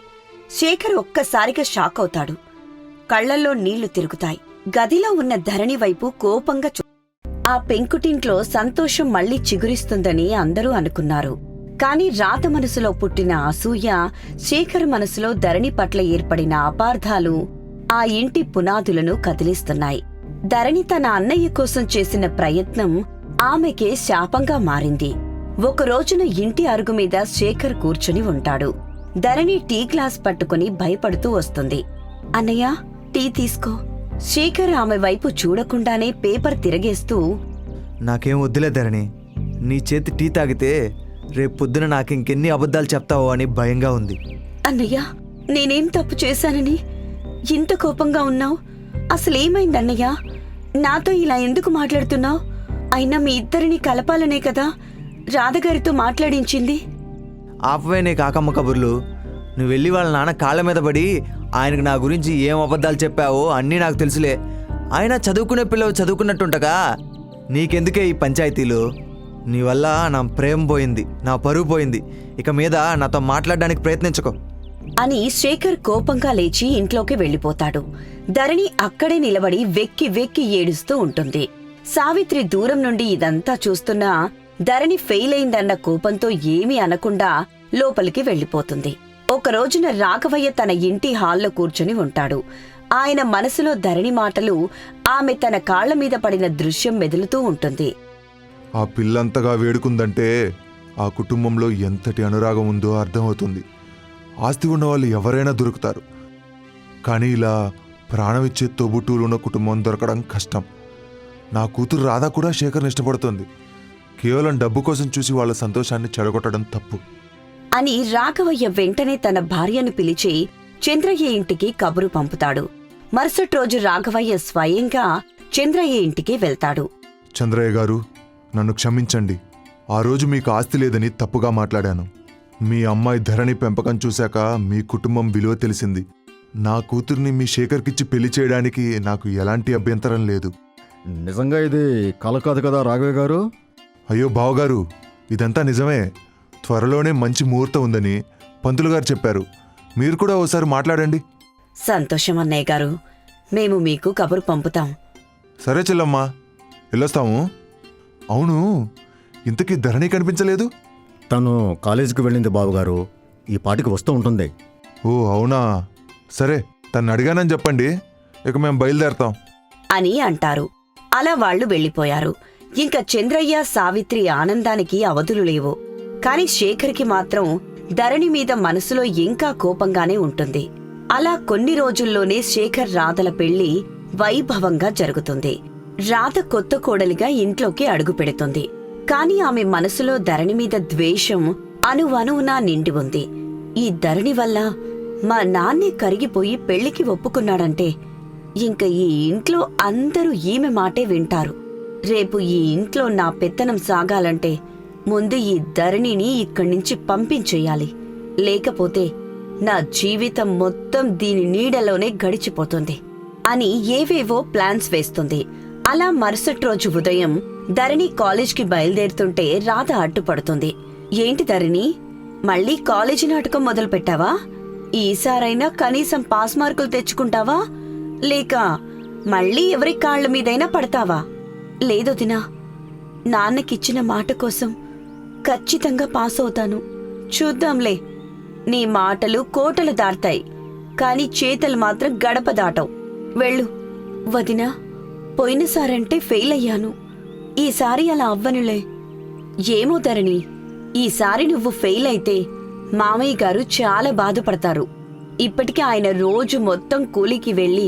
శేఖర్ ఒక్కసారిగా షాక్ అవుతాడు. కళ్లల్లో నీళ్లు తిరుగుతాయి. గదిలో ఉన్న ధరణి వైపు కోపంగా ఆ పెంకుటింట్లో సంతోషం మళ్లీ చిగురిస్తుందని అందరూ అనుకున్నారు. కాని రాధ మనసులో పుట్టిన అసూయ, శేఖర్ మనసులో ధరణి పట్ల ఏర్పడిన అపార్థాలు ఆ ఇంటి పునాదులను కదిలిస్తున్నాయి. ధరణి తన అన్నయ్య కోసం చేసిన ప్రయత్నం ఆమెకే శాపంగా మారింది. ఒకరోజున ఇంటి అరుగు మీద శేఖర్ కూర్చుని ఉంటాడు. ధరణి టీ గ్లాస్ పట్టుకుని భయపడుతూ వస్తుంది. అన్నయ్య, టీ తీసుకో. శేఖర్ ఆమె వైపు చూడకుండానే పేపర్ తిరగేస్తూ, నాకేం వద్దులే ధరణి, నీ చేతి టీ తాగితే రేపు పొద్దున నాకింకెన్ని అబద్ధాలు చెప్తావో అని భయంగా ఉంది. అన్నయ్య, నేనేం తప్పు చేశానని ఇంత కోపంగా ఉన్నావు? అసలేమైందన్నయ్య? నాతో ఇలా ఎందుకు మాట్లాడుతున్నావు? అయినా మీ ఇద్దరిని కలపాలనే కదా రాధగారితో మాట్లాడించింది. ఆపవే నీ కాకమ్మ కబుర్లు. నువ్వు వెళ్ళి వాళ్ళ నాన్న కాళ్ళ మీద పడి ఆయనకు నా గురించి ఏం అబద్ధాలు చెప్పావో అన్నీ నాకు తెలుసులే. ఆయన చదువుకునే పిల్లవు చదువుకున్నట్టుంటగా నీకెందుకే ఈ పంచాయతీలు? నీ వల్ల నా ప్రేమ పోయింది, నా పరువు పోయింది. ఇక మీద నాతో మాట్లాడడానికి ప్రయత్నించుకో. అని శేఖర్ కోపంగా లేచి ఇంట్లోకి వెళ్లిపోతాడు. ధరణి అక్కడే నిలబడి వెక్కి వెక్కి ఏడుస్తూ ఉంటుంది. సావిత్రి దూరం నుండి ఇదంతా చూస్తున్నా ధరణి ఫెయిల్ అయిందన్న కోపంతో ఏమీ అనకుండా లోపలికి వెళ్లిపోతుంది. ఒక రోజున రాఘవయ్య తన ఇంటి హాల్లో కూర్చుని ఉంటాడు. ఆయన మనసులో ధరణి మాటలు, ఆమె తన కాళ్ల మీద పడిన దృశ్యం మెదులుతూ ఉంటుంది. ఆ పిల్లంతగా వేడుకుందంటే ఆ కుటుంబంలో ఎంతటి అనురాగం ఉందో అర్థమవుతుంది. ఆస్తి ఉన్నవాళ్ళు ఎవరైనా దొరుకుతారు, కానీ ఇలా ప్రాణమిచ్చే తోబుట్టువులు ఉన్న కుటుంబం దొరకడం కష్టం. నా కూతురు రాధా కూడా శేఖర్ని ఇష్టపడుతుంది. కేవలం డబ్బు కోసం చూసి వాళ్ళ సంతోషాన్ని చెడగొట్టడం తప్పు అని రాఘవయ్య వెంటనే తన భార్యను పిలిచి చంద్రయ్య ఇంటికి కబురు పంపుతాడు. మరుసటి రోజు రాఘవయ్య స్వయంగా చంద్రయ్య ఇంటికి వెళ్తాడు. చంద్రయ్య గారు, నన్ను క్షమించండి. ఆ రోజు మీకు ఆస్తి లేదని తప్పుగా మాట్లాడాను. మీ అమ్మాయి ధరణి పెంపకం చూశాక మీ కుటుంబం విలువ తెలిసింది. నా కూతుర్ని మీ శేఖర్కిచ్చి పెళ్లి చేయడానికి నాకు ఎలాంటి అభ్యంతరం లేదు. నిజంగా ఇది కల కాదు కదా రాఘవయ్య గారు? అయ్యో బావగారు, ఇదంతా నిజమే. త్వరలోనే మంచి ముహూర్తం ఉందని పంతులు గారు చెప్పారు. మీరు కూడా ఓసారి మాట్లాడండి. సంతోషం అన్నయ్య గారు, మేము మీకు కబురు పంపుతాం. సరే చెల్లమ్మా, వెళ్ళొస్తాము. అవును, ఇంతకీ ధరణి కనిపించలేదు. తను కాలేజీకి వెళ్ళింది బావగారు. ఈ పాటికి వస్తూ ఉంటుంది. ఓ అవునా, సరే తను అడిగానని చెప్పండి. ఇక మేము బయలుదేరతాం అని అంటారు. అలా వాళ్లు వెళ్లిపోయారు. ఇంక చంద్రయ్య సావిత్రి ఆనందానికి అవధులు లేవు. కాని శేఖర్కి మాత్రం ధరణి మీద మనసులో ఇంకా కోపంగానే ఉంటుంది. అలా కొన్ని రోజుల్లోనే శేఖర్ రాధల పెళ్లి వైభవంగా జరుగుతుంది. రాధ కొత్త కోడలిగా ఇంట్లోకి అడుగుపెడుతుంది. కాని ఆమె మనసులో ధరణి మీద ద్వేషం అణువణువునా నిండి ఉంది. ఈ ధరణి వల్ల మా నాన్నే కరిగిపోయి పెళ్లికి ఒప్పుకున్నాడంటే ఇంక ఈ ఇంట్లో అందరూ ఈమె మాటే వింటారు. రేపు ఈ ఇంట్లో నా పెత్తనం సాగాలంటే ముందు ఈ ధరణిని ఇక్కడ్నించి పంపించేయాలి. లేకపోతే నా జీవితం మొత్తం దీని నీడలోనే గడిచిపోతుంది అని ఏవేవో ప్లాన్స్ వేస్తుంది. అలా మరుసటి రోజు ఉదయం ధరణి కాలేజ్కి బయలుదేరుతుంటే రాధ అడ్డుపడుతుంది. ఏంటి ధరణి, మళ్ళీ కాలేజీ నాటకం మొదలుపెట్టావా? ఈసారైనా కనీసం పాస్ మార్కులు తెచ్చుకుంటావా, లేక మళ్ళీ ఎవరి కాళ్ల మీదైనా పడతావా? లేదొదినా, నాన్నకిచ్చిన మాట కోసం ఖచ్చితంగా పాస్ అవుతాను. చూద్దాంలే. నీ మాటలు కోటలు దాటాయి, కాని చేతలు మాత్రం గడప దాటవు. వెళ్ళు. వదినా, పోయినసారంటే ఫెయిల్ అయ్యాను. ఈసారి అలా అవ్వనులే. ఏమో ధరణి, ఈసారి నువ్వు ఫెయిల్ అయితే మామయ్య గారు చాలా బాధపడతారు. ఇప్పటికే ఆయన రోజు మొత్తం కూలికి వెళ్ళి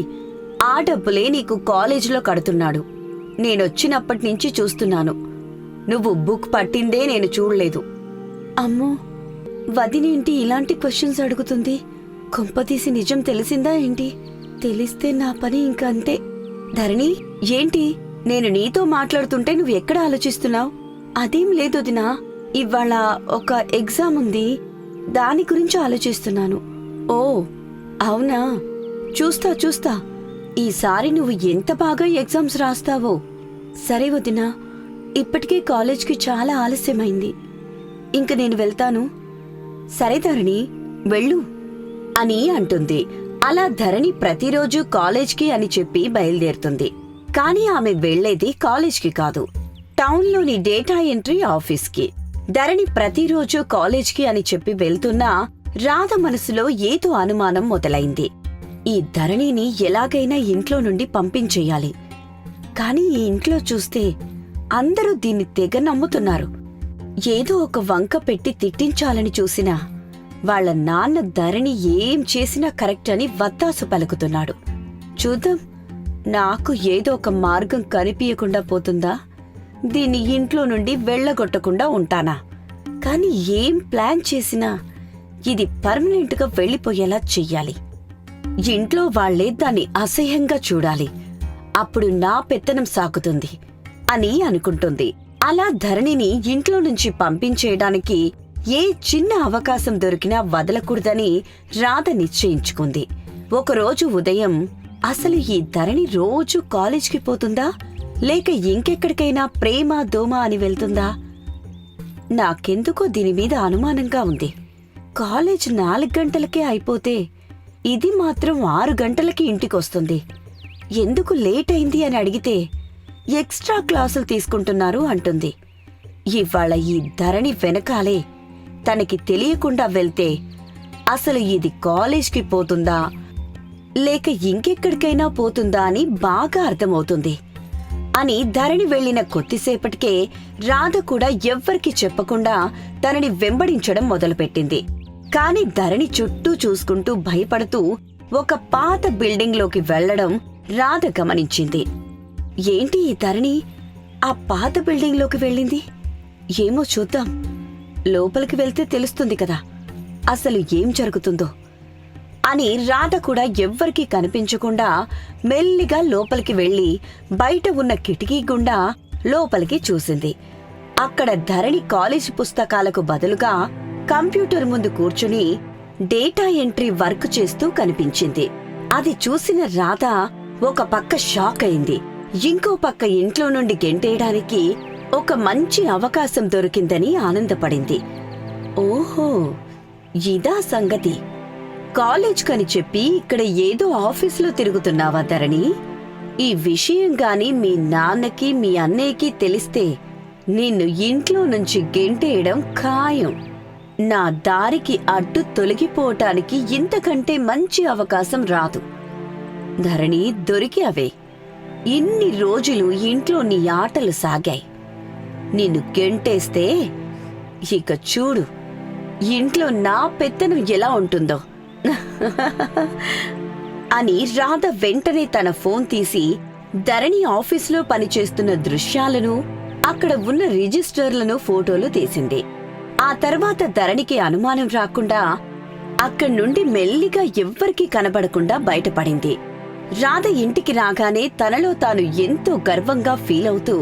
ఆ డబ్బులే నీకు కాలేజీలో కడుతున్నాడు. నేనొచ్చినప్పటినుంచి చూస్తున్నాను. నువ్వు బుక్ పట్టిందే నేను చూడలేదు. అమ్మో, వదినేంటి ఇలాంటి క్వశ్చన్స్ అడుగుతుంది? కొంపతీసి నిజం తెలిసిందా ఏంటి? తెలిస్తే నా పని ఇంకంతే. ధరణి, ఏంటి నేను నీతో మాట్లాడుతుంటే నువ్వు ఎక్కడ ఆలోచిస్తున్నావు? అదేం లేదు వదినా, ఇవాళ ఒక ఎగ్జామ్ ఉంది, దాని గురించి ఆలోచిస్తున్నాను. ఓ అవునా, చూస్తా చూస్తా. ఈసారి నువ్వు ఎంత బాగా ఎగ్జామ్స్ రాస్తావో. సరే వదినా, ఇప్పటికే కాలేజ్కి చాలా ఆలస్యమైంది. ఇంక నేను వెళ్తాను. సరే ధరణి, వెళ్ళు అని అంటుంది. అలా ధరణి ప్రతిరోజు కాలేజ్కి అని చెప్పి బయలుదేరుతుంది. కాని ఆమె వెళ్లేది కాలేజ్కి కాదు, టౌన్లోని డేటా ఎంట్రీ ఆఫీస్కి. ధరణి ప్రతిరోజు కాలేజ్కి అని చెప్పి వెళ్తున్నా రాధ మనసులో ఏదో అనుమానం మొదలైంది. ఈ ధరణిని ఎలాగైనా ఇంట్లో నుండి పంపించేయాలి. కాని ఈ ఇంట్లో చూస్తే అందరూ దీన్ని తెగ నమ్ముతున్నారు. ఏదో ఒక వంక పెట్టి తిట్టించాలని చూసినా వాళ్ల నాన్న ధరణి ఏం చేసినా కరెక్ట్ అని వత్తాసు పలుకుతున్నాడు. చూద్దాం, నాకు ఏదో ఒక మార్గం కనిపించకుండా పోతుందా? దీన్ని ఇంట్లో నుండి వెళ్లగొట్టకుండా ఉంటానా? కాని ఏం ప్లాన్ చేసినా ఇది పర్మనెంట్గా వెళ్లిపోయేలా చెయ్యాలి. ఇంట్లో వాళ్లే దాన్ని అసహ్యంగా చూడాలి. అప్పుడు నా పెత్తనం సాగుతుంది అని అనుకుంటుంది. అలా ధరణిని ఇంట్లో నుంచి పంపించేయడానికి ఏ చిన్న అవకాశం దొరికినా వదలకూడదని రాధ నిశ్చయించుకుంది. ఒకరోజు ఉదయం అసలు ఈ ధరణి రోజు కాలేజ్కి పోతుందా, లేక ఇంకెక్కడికైనా ప్రేమ దోమ అని వెళ్తుందా? నాకెందుకో దీని మీద అనుమానంగా ఉంది. కాలేజ్ 4 గంటలకే అయిపోతే ఇది మాత్రం 6 గంటలకి ఇంటికొస్తుంది. ఎందుకు లేట్ అయింది అని అడిగితే ఎక్స్ట్రా క్లాసులు తీసుకుంటున్నారు అంటుంది. ఇవాళ ఈ ధరణి వెనకాలే తనకి తెలియకుండా వెళ్తే అసలు ఇది కాలేజ్కి పోతుందా లేక ఇంకెక్కడికైనా పోతుందా అని బాగా అర్థమవుతుంది అని ధరణి వెళ్లిన కొద్దిసేపటికే రాధ కూడా ఎవ్వరికీ చెప్పకుండా తనని వెంబడించడం మొదలుపెట్టింది. కాని ధరణి చుట్టూ చూసుకుంటూ భయపడుతూ ఒక పాత బిల్డింగ్లోకి వెళ్లడం రాధ గమనించింది. ఏంటి ఈ ధరణి ఆ పాత బిల్డింగ్లోకి వెళ్ళింది? ఏమో చూద్దాం, లోపలికి వెళ్తే తెలుస్తుంది కదా అసలు ఏం జరుగుతుందో అని రాధ కూడా ఎవ్వరికీ కనిపించకుండా మెల్లిగా లోపలికి వెళ్లి బయట ఉన్న కిటికీ గుండా లోపలికి చూసింది. అక్కడ ధరణి కాలేజీ పుస్తకాలకు బదులుగా కంప్యూటర్ ముందు కూర్చుని డేటా ఎంట్రీ వర్క్ చేస్తూ కనిపించింది. అది చూసిన రాధ ఒక పక్క షాక్ అయింది, ఇంకో పక్క ఇంట్లో నుండి గెంటేయడానికి ఒక మంచి అవకాశం దొరికిందని ఆనందపడింది. ఓహో, ఇదా సంగతి. కాలేజ్ కని చెప్పి ఇక్కడ ఏదో ఆఫీసులో తిరుగుతున్నావా ధరణి? ఈ విషయం గాని మీ నాన్నకి మీ అన్నయ్యకి తెలిస్తే నిన్ను ఇంట్లో నుంచి గెంటేయడం ఖాయం. నా దారికి అడ్డు తొలగిపోవటానికి ఇంతకంటే మంచి అవకాశం రాదు. ధరణి, దొరికావే. ఇన్ని రోజులు ఇంట్లో నీ ఆటలు సాగాయి. నిన్ను గెంటేస్తే ఇక చూడు ఇంట్లో నా పెత్తనం ఎలా ఉంటుందో అని రాధ వెంటనే తన ఫోన్ తీసి ధరణి ఆఫీసులో పనిచేస్తున్న దృశ్యాలను, అక్కడ ఉన్న రిజిస్టర్లను ఫోటోలు తీసింది. ఆ తర్వాత ధరణికి అనుమానం రాకుండా అక్కడి నుండి మెల్లిగా ఎవ్వరికీ కనబడకుండా బయటపడింది. రాధ ఇంటికి రాగానే తనలో తాను ఎంతో గర్వంగా ఫీల్ అవుతూ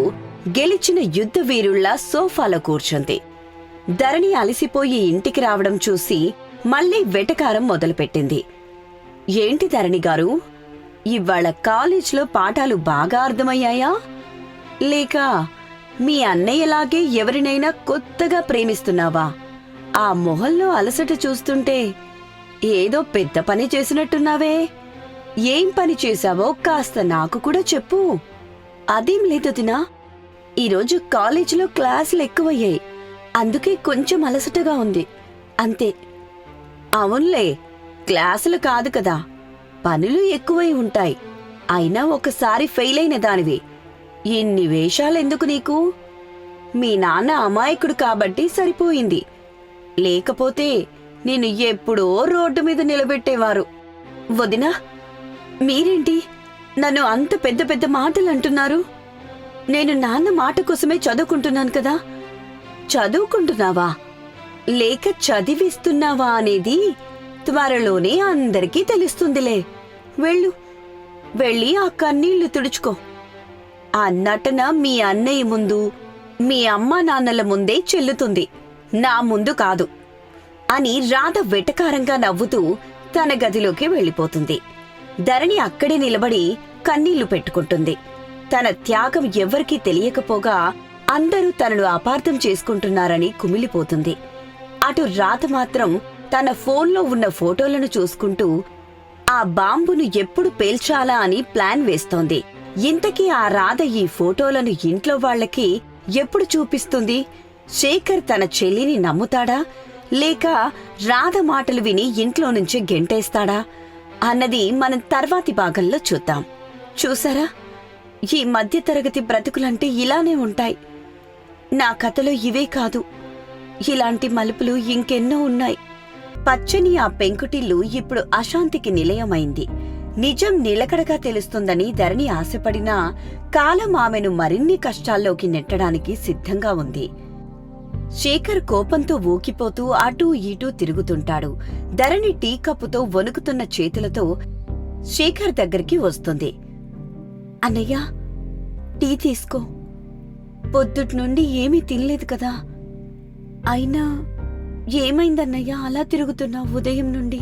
గెలిచిన యుద్ధ వీరుల్లా సోఫాలో కూర్చుంది. ధరణి అలసిపోయి ఇంటికి రావడం చూసి మళ్లీ వెటకారం మొదలుపెట్టింది. ఏంటి ధరణి గారు, ఇవాళ కాలేజ్లో పాఠాలు బాగా అర్థమయ్యాయా? లేక మీ అన్నయ్యలాగే ఎవరినైనా కొత్తగా ప్రేమిస్తున్నావా? ఆ మొహంలో అలసట చూస్తుంటే ఏదో పెద్ద పని చేసినట్టున్నావే. ఏం పని చేశావో కాస్త నాకు కూడా చెప్పు. అదేం లేదు వదినా, ఈరోజు కాలేజీలో క్లాసులు ఎక్కువయ్యాయి, అందుకే కొంచెం అలసటగా ఉంది అంతే. అవునులే, క్లాసులు కాదు కదా, పనులు ఎక్కువై ఉంటాయి. అయినా ఒకసారి ఫెయిల్ అయిన దానివి. ఇన్ని వేషాలెందుకు నీకు? మీ నాన్న అమాయకుడు కాబట్టి సరిపోయింది. లేకపోతే నిన్ను ఎప్పుడో రోడ్డు మీద నిలబెట్టేవారు. వదినా, మీరేంటి నన్ను అంత పెద్ద పెద్ద మాటలు అంటున్నారు? నేను నాన్న మాట కోసమే చదువుకుంటున్నాను కదా. చదువుకుంటున్నావా లేక చదివిస్తున్నావా అనేది త్వరలోనే అందరికీ తెలుస్తుందిలే. వెళ్ళు, వెళ్ళి ఆ కన్నీళ్లు తుడుచుకో. ఆ నటన మీ అన్నయ్య ముందు, మీ అమ్మా నాన్నల ముందే చెల్లుతుంది, నా ముందు కాదు అని రాధ వెటకారంగా నవ్వుతూ తన గదిలోకి వెళ్ళిపోతుంది. ధరణి అక్కడే నిలబడి కన్నీళ్లు పెట్టుకుంటుంది. తన త్యాగం ఎవ్వరికీ తెలియకపోగా అందరూ తనను అపార్థం చేసుకుంటున్నారని కుమిలిపోతుంది. అటు రాధ మాత్రం తన ఫోన్లో ఉన్న ఫోటోలను చూసుకుంటూ ఆ బాంబును ఎప్పుడు పేల్చాలా అని ప్లాన్ వేస్తోంది. ఇంతకీ ఆ రాధ ఈ ఫోటోలను ఇంట్లో వాళ్లకి ఎప్పుడు చూపిస్తుంది? శేఖర్ తన చెల్లిని నమ్ముతాడా లేక రాధ మాటలు విని ఇంట్లో నుంచి గెంటేస్తాడా అన్నది మనం తర్వాతి భాగంలో చూద్దాం. చూసారా, ఈ మధ్యతరగతి బ్రతుకులంటే ఇలానే ఉంటాయి. నా కథలో ఇవే కాదు, ఇలాంటి మలుపులు ఇంకెన్నో ఉన్నాయి. పచ్చని ఆ పెంకుటిల్లు ఇప్పుడు అశాంతికి నిలయమైంది. నిజం నిలకడగా తెలుస్తుందని ధరణి ఆశపడినా కాలం ఆమెను మరిన్ని కష్టాల్లోకి నెట్టడానికి సిద్ధంగా ఉంది. శేఖర్ కోపంతో ఊకిపోతూ అటూ ఇటూ తిరుగుతుంటాడు. ధరణి టీ కప్పుతో వణుకుతున్న చేతులతో శేఖర్ దగ్గరికి వస్తుంది. అన్నయ్య, టీ తీసుకో. పొద్దుట్నుండి ఏమీ తినలేదు కదా. అయినా ఏమైందన్నయ్య అలా తిరుగుతున్నావు ఉదయం నుండి?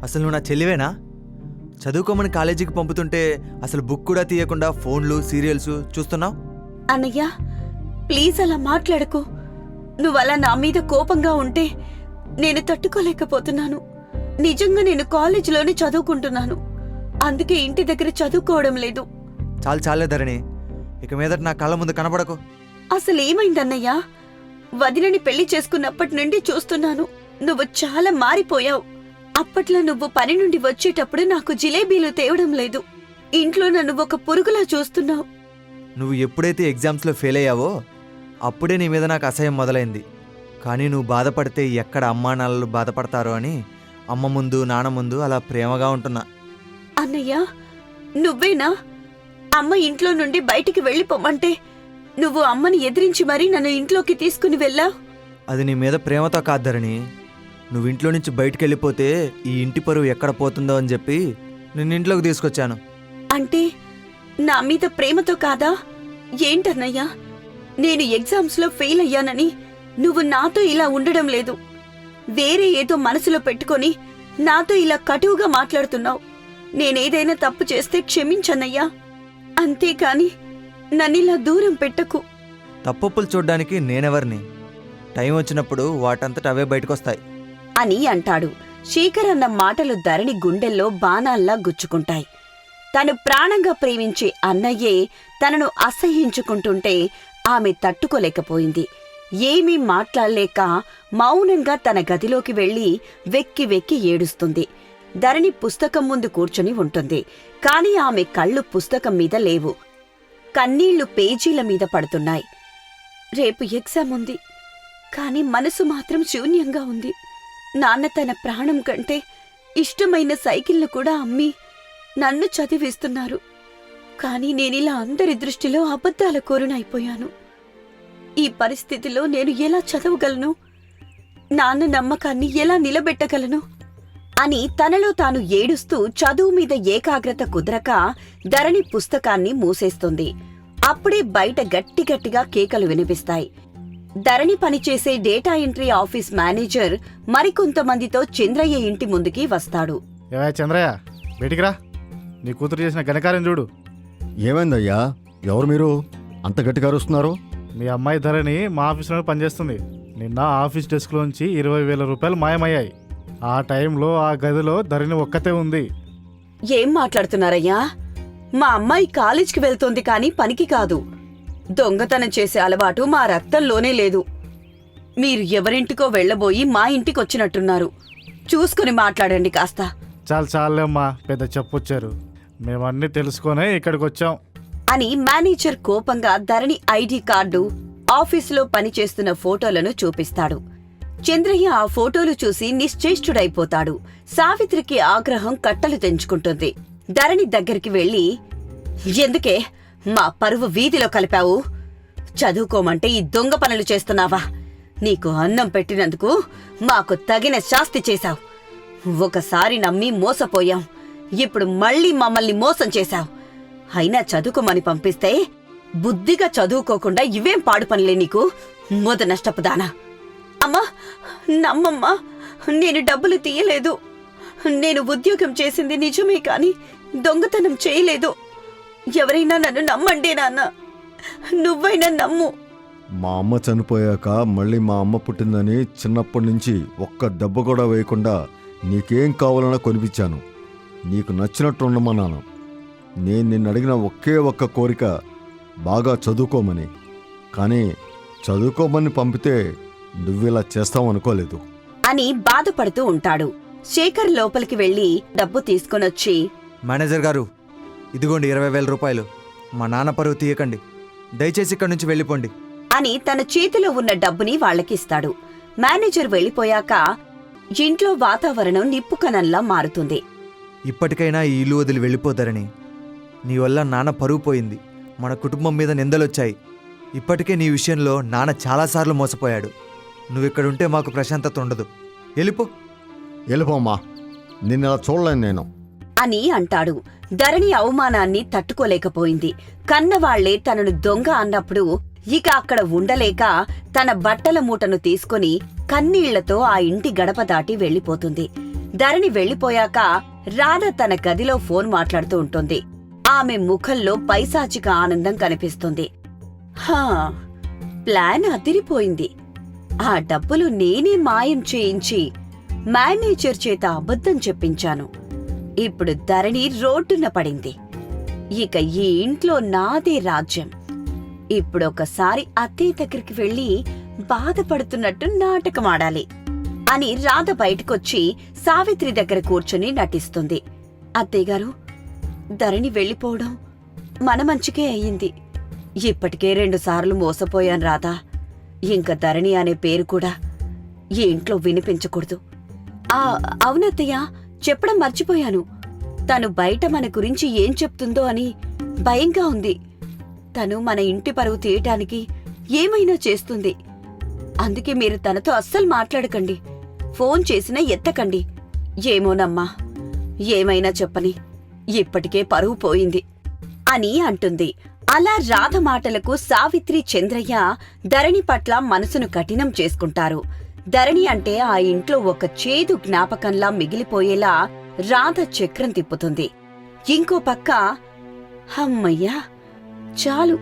అసలు నువ్వు నా చెల్లివేనా? చదువుకోమని కాలేజీకి పంపుతుంటే అసలు బుక్ కూడా తీయకుండా ఫోన్లు, సీరియల్స్ చూస్తున్నావు. అన్నయ్య, ప్లీజ్ అలా మాట్లాడకు. నువ్వలా నా మీద కోపంగా ఉంటే నేను తట్టుకోలేకపోతున్నాను. నిజంగా నేను కాలేజీలోనే చదువుకుంటున్నాను. అందుకే ఇంటి దగ్గర చదువుకోవడం లేదు. చాలే ధరణి, ఇక మీదట నా కళ్ళ ముందు కనబడకు. అసలేమైందన్నయ్యా? వదినని పెళ్లి చేసుకున్నప్పటి నుండి చూస్తున్నాను. నువ్వు చాలా మారిపోయావు. అప్పట్లో నువ్వు పని నుండి వచ్చేటప్పుడు నాకు జిలేబీలు తేవడం లేదు. ఇంట్లో నన్ను ఒక పురుగులా చూస్తున్నావు. నువ్వు ఎప్పుడైతే ఎగ్జామ్స్లో ఫెయిల్ అయ్యావో అప్పుడే నీ మీద నాకు అసహ్యం మొదలైంది. కానీ నువ్వు బాధపడితే ఎక్కడ అమ్మా నాన్నలు బాధపడతారో అని అమ్మ ముందు నాన్న ముందు అలా ప్రేమగా ఉంటున్నా. అన్నయ్య, నువ్వేనా అమ్మ ఇంట్లో నుండి బయటికి వెళ్ళిపోమంటే నువ్వు అమ్మని ఎదిరించి మరీ నన్ను ఇంట్లోకి తీసుకుని వెళ్ళావు? అది నీ మీద ప్రేమతో కాదు ధరణి. నువ్వు ఇంట్లో నుంచి బయటికి వెళ్ళిపోతే ఈ ఇంటి పరువు ఎక్కడ పోతుందో అని చెప్పి నిన్ను ఇంట్లోకి తీసుకొచ్చాను. అంటే నా మీద ప్రేమతో కాదా? ఏంటన్నయ్యా, నేను ఎగ్జామ్స్లో ఫెయిల్ అయ్యానని నువ్వు నాతో ఇలా ఉండడం లేదు. వేరే ఏదో మనసులో పెట్టుకొని నాతో ఇలా కటువుగా మాట్లాడుతున్నావు. నేనేదైనా తప్పు చేస్తే క్షమించన్నయ్యా, అంతేకాని నన్నిలా దూరం పెట్టకు. తప్పొప్పులు చూడ్డానికి నేనెవరిని? టైం వచ్చినప్పుడు వాటంతట అవే బయటకొస్తాయి అని అంటాడు. శేఖర్ అన్న మాటలు ధరణి గుండెల్లో బాణాల్లా గుచ్చుకుంటాయి. తను ప్రాణంగా ప్రేమించే అన్నయ్యే తనను అసహ్యించుకుంటుంటే ఆమె తట్టుకోలేకపోయింది. ఏమీ మాట్లాడలేక మౌనంగా తన గదిలోకి వెళ్లి వెక్కి వెక్కి ఏడుస్తుంది. ధరణి పుస్తకం ముందు కూర్చుని ఉంటుంది. కాని ఆమె కళ్ళు పుస్తకం మీద లేవు. కన్నీళ్లు పేజీల మీద పడుతున్నాయి. రేపు ఎగ్జామ్ ఉంది, కాని మనసు మాత్రం శూన్యంగా ఉంది. నాన్న తన ప్రాణం కంటే ఇష్టమైన సైకిల్ను కూడా అమ్మి నన్ను చదివిస్తున్నారు. కాని నేనిలా అందరి దృష్టిలో అబద్ధాల కోరునైపోయాను. ఈ పరిస్థితిలో నేను ఎలా చదవగలను? నాన్న నమ్మకాన్ని ఎలా నిలబెట్టగలను అని తనలో తాను ఏడుస్తూ చదువు మీద ఏకాగ్రత కుదరక ధరణి పుస్తకాన్ని మూసేస్తుంది. అప్పుడే బయట గట్టిగట్టిగా కేకలు వినిపిస్తాయి. ధరణి పనిచేసే డేటా ఎంట్రీ ఆఫీస్ మేనేజర్ మరికొంతమందితో చంద్రయ్య ఇంటి ముందుకి వస్తాడు. ఏవయ్య చంద్రయ్య, బయటికిరా. నీ కూతురు చేసిన ఘనకార్యం చూడు. ఏమైందయ్యా? ఎవరు మీరు అంత గట్టిగా అరుస్తున్నారు? మీ అమ్మాయి ధరణి మా ఆఫీస్లోనే పనిచేస్తుంది. నిన్న ఆఫీస్ డెస్క్లోంచి 20,000 రూపాయలు మాయమయ్యాయి. ఆ టైంలో ఆ గదిలో ధరణి ఒక్కతే ఉంది. ఏం మాట్లాడుతున్నారయ్యా? మా అమ్మాయి కాలేజ్కి వెళ్తోంది కాని పనికి కాదు. దొంగతనం చేసే అలవాటు మా రక్తంలోనే లేదు. మీరు ఎవరింటికో వెళ్లబోయి మా ఇంటికొచ్చినట్టున్నారు. చూసుకుని మాట్లాడండి కాస్త. చాలేమ్మా, పెద్ద చెప్పొచ్చారు. మేమన్నీ తెలుసుకొనే ఇక్కడికి వచ్చాం అని మేనేజర్ కోపంగా ధరణి ఐడి కార్డు, ఆఫీసులో పనిచేస్తున్న ఫోటోలను చూపిస్తాడు. చంద్రయ్య ఆ ఫోటోలు చూసి నిశ్చేష్టుడైపోతాడు. సావిత్రికి ఆగ్రహం కట్టలు తెంచుకుంటుంది. ధరణి దగ్గరికి వెళ్లి, ఎందుకే మా పరువు వీధిలో కలిపావు? చదువుకోమంటే ఈ దొంగ పనులు చేస్తున్నావా? నీకు అన్నం పెట్టినందుకు మాకు తగిన శాస్తి చేశావు. ఒకసారి నమ్మి మోసపోయాం, ఇప్పుడు మళ్ళీ మమ్మల్ని మోసం చేశావు. అయినా చదువుకోమని పంపిస్తే బుద్ధిగా చదువుకోకుండా ఇవేం పాడు పనులే నీకు, మొద నష్టపుదానా. అమ్మా, నమ్మమ్మా, నేను డబ్బులు తీయలేదు. నేను ఉద్యోగం చేసింది నిజమే కాని దొంగతనం చేయలేదు. ఎవరైనా నన్ను నమ్మండి నాన్న, నువ్వైనా నమ్ము. మా అమ్మ చనిపోయాక మళ్ళీ మా అమ్మ పుట్టిందని చిన్నప్పటి నుంచి ఒక్క దెబ్బ కూడా వేయకుండా నీకేం కావాలన్నా కొనిపించాను. నీకు నచ్చినట్టు ఉండమన్నాను. నేను నిన్ను అడిగిన ఒకే ఒక్క కోరిక బాగా చదువుకోమని. కానీ చదువుకోమని పంపితే నువ్విలా చేస్తావనుకోలేదు అని బాధపడుతూ ఉంటాడు. శేఖర్ లోపలికి వెళ్లి డబ్బు తీసుకొనొచ్చి, మేనేజర్ గారు, ఇదిగోండి 20,000 రూపాయలు. మా నాన్న పరువు తీయకండి. దయచేసి ఇక్కడి నుంచి వెళ్ళిపోండి అని తన చేతిలో ఉన్న డబ్బుని వాళ్ళకిస్తాడు. మేనేజర్ వెళ్ళిపోయాక ఇంట్లో వాతావరణం నిప్పుకణంలా మారుతుంది. ఇప్పటికైనా ఈ ఇల్లు వదిలి వెళ్ళిపోతారని. నీ వల్ల నాన్న పరువు పోయింది. మన కుటుంబం మీద నిందలొచ్చాయి. ఇప్పటికే నీ విషయంలో నాన్న చాలాసార్లు మోసపోయాడు. నువ్విక్కడుంటే మాకు ప్రశాంతత ఉండదు. వెళ్ళిపోమ్మా, నిన్నలా చూడలేను నేను అని అంటాడు. ధరణి అవమానాన్ని తట్టుకోలేకపోయింది. కన్నవాళ్లే తనను దొంగ అన్నప్పుడు ఇక అక్కడ ఉండలేక తన బట్టల మూటను తీసుకుని కన్నీళ్లతో ఆ ఇంటి గడప దాటి వెళ్లిపోతుంది. ధరణి వెళ్లిపోయాక రాధ తన గదిలో ఫోన్ మాట్లాడుతూ ఉంటుంది. ఆమె ముఖంలో పైశాచిక ఆనందం కనిపిస్తుంది. హా, ప్లాన్ అదిరిపోయింది. ఆ డబ్బులు నేనే మాయం చేయించి మేనేజర్ చేత అబద్ధం చెప్పించాను. ఇప్పుడు ధరణి రోడ్డున పడింది. ఇక ఈ ఇంట్లో నాదే రాజ్యం. ఇప్పుడొకసారి అత్తయ్య దగ్గరికి వెళ్లి బాధపడుతున్నట్టు నాటకమాడాలి అని రాధ బయటకొచ్చి సావిత్రి దగ్గర కూర్చుని నటిస్తుంది. అత్తయ్యగారు, ధరణి వెళ్ళిపోవడం మన మంచికే అయ్యింది. ఇప్పటికే 2 సార్లు మోసపోయాను రాధా. ఇంక ధరణి అనే పేరు కూడా ఈ ఇంట్లో వినిపించకూడదు. అవునత్తయ్య, చెప్పడం మర్చిపోయాను. తను బయట మన గురించి ఏం చెప్తుందో అని భయంగా ఉంది. తను మన ఇంటి పరువు తీయటానికి ఏమైనా చేస్తుంది. అందుకే మీరు తనతో అస్సలు మాట్లాడకండి. ఫోన్ చేసినా ఎత్తకండి. ఏమోనమ్మా, ఏమైనా చెప్పని, ఇప్పటికే పరువు పోయింది అని అంటుంది. అలా రాధ మాటలకు సావిత్రి, చంద్రయ్య ధరణి పట్ల మనసును కఠినం చేసుకుంటారు. ధరణి అంటే ఆ ఇంట్లో ఒక చేదు జ్ఞాపకంలా మిగిలిపోయేలా రాధ చక్రం తిప్పుతుంది. ఇంకో పక్క, హమ్మయ్యా, చాలు,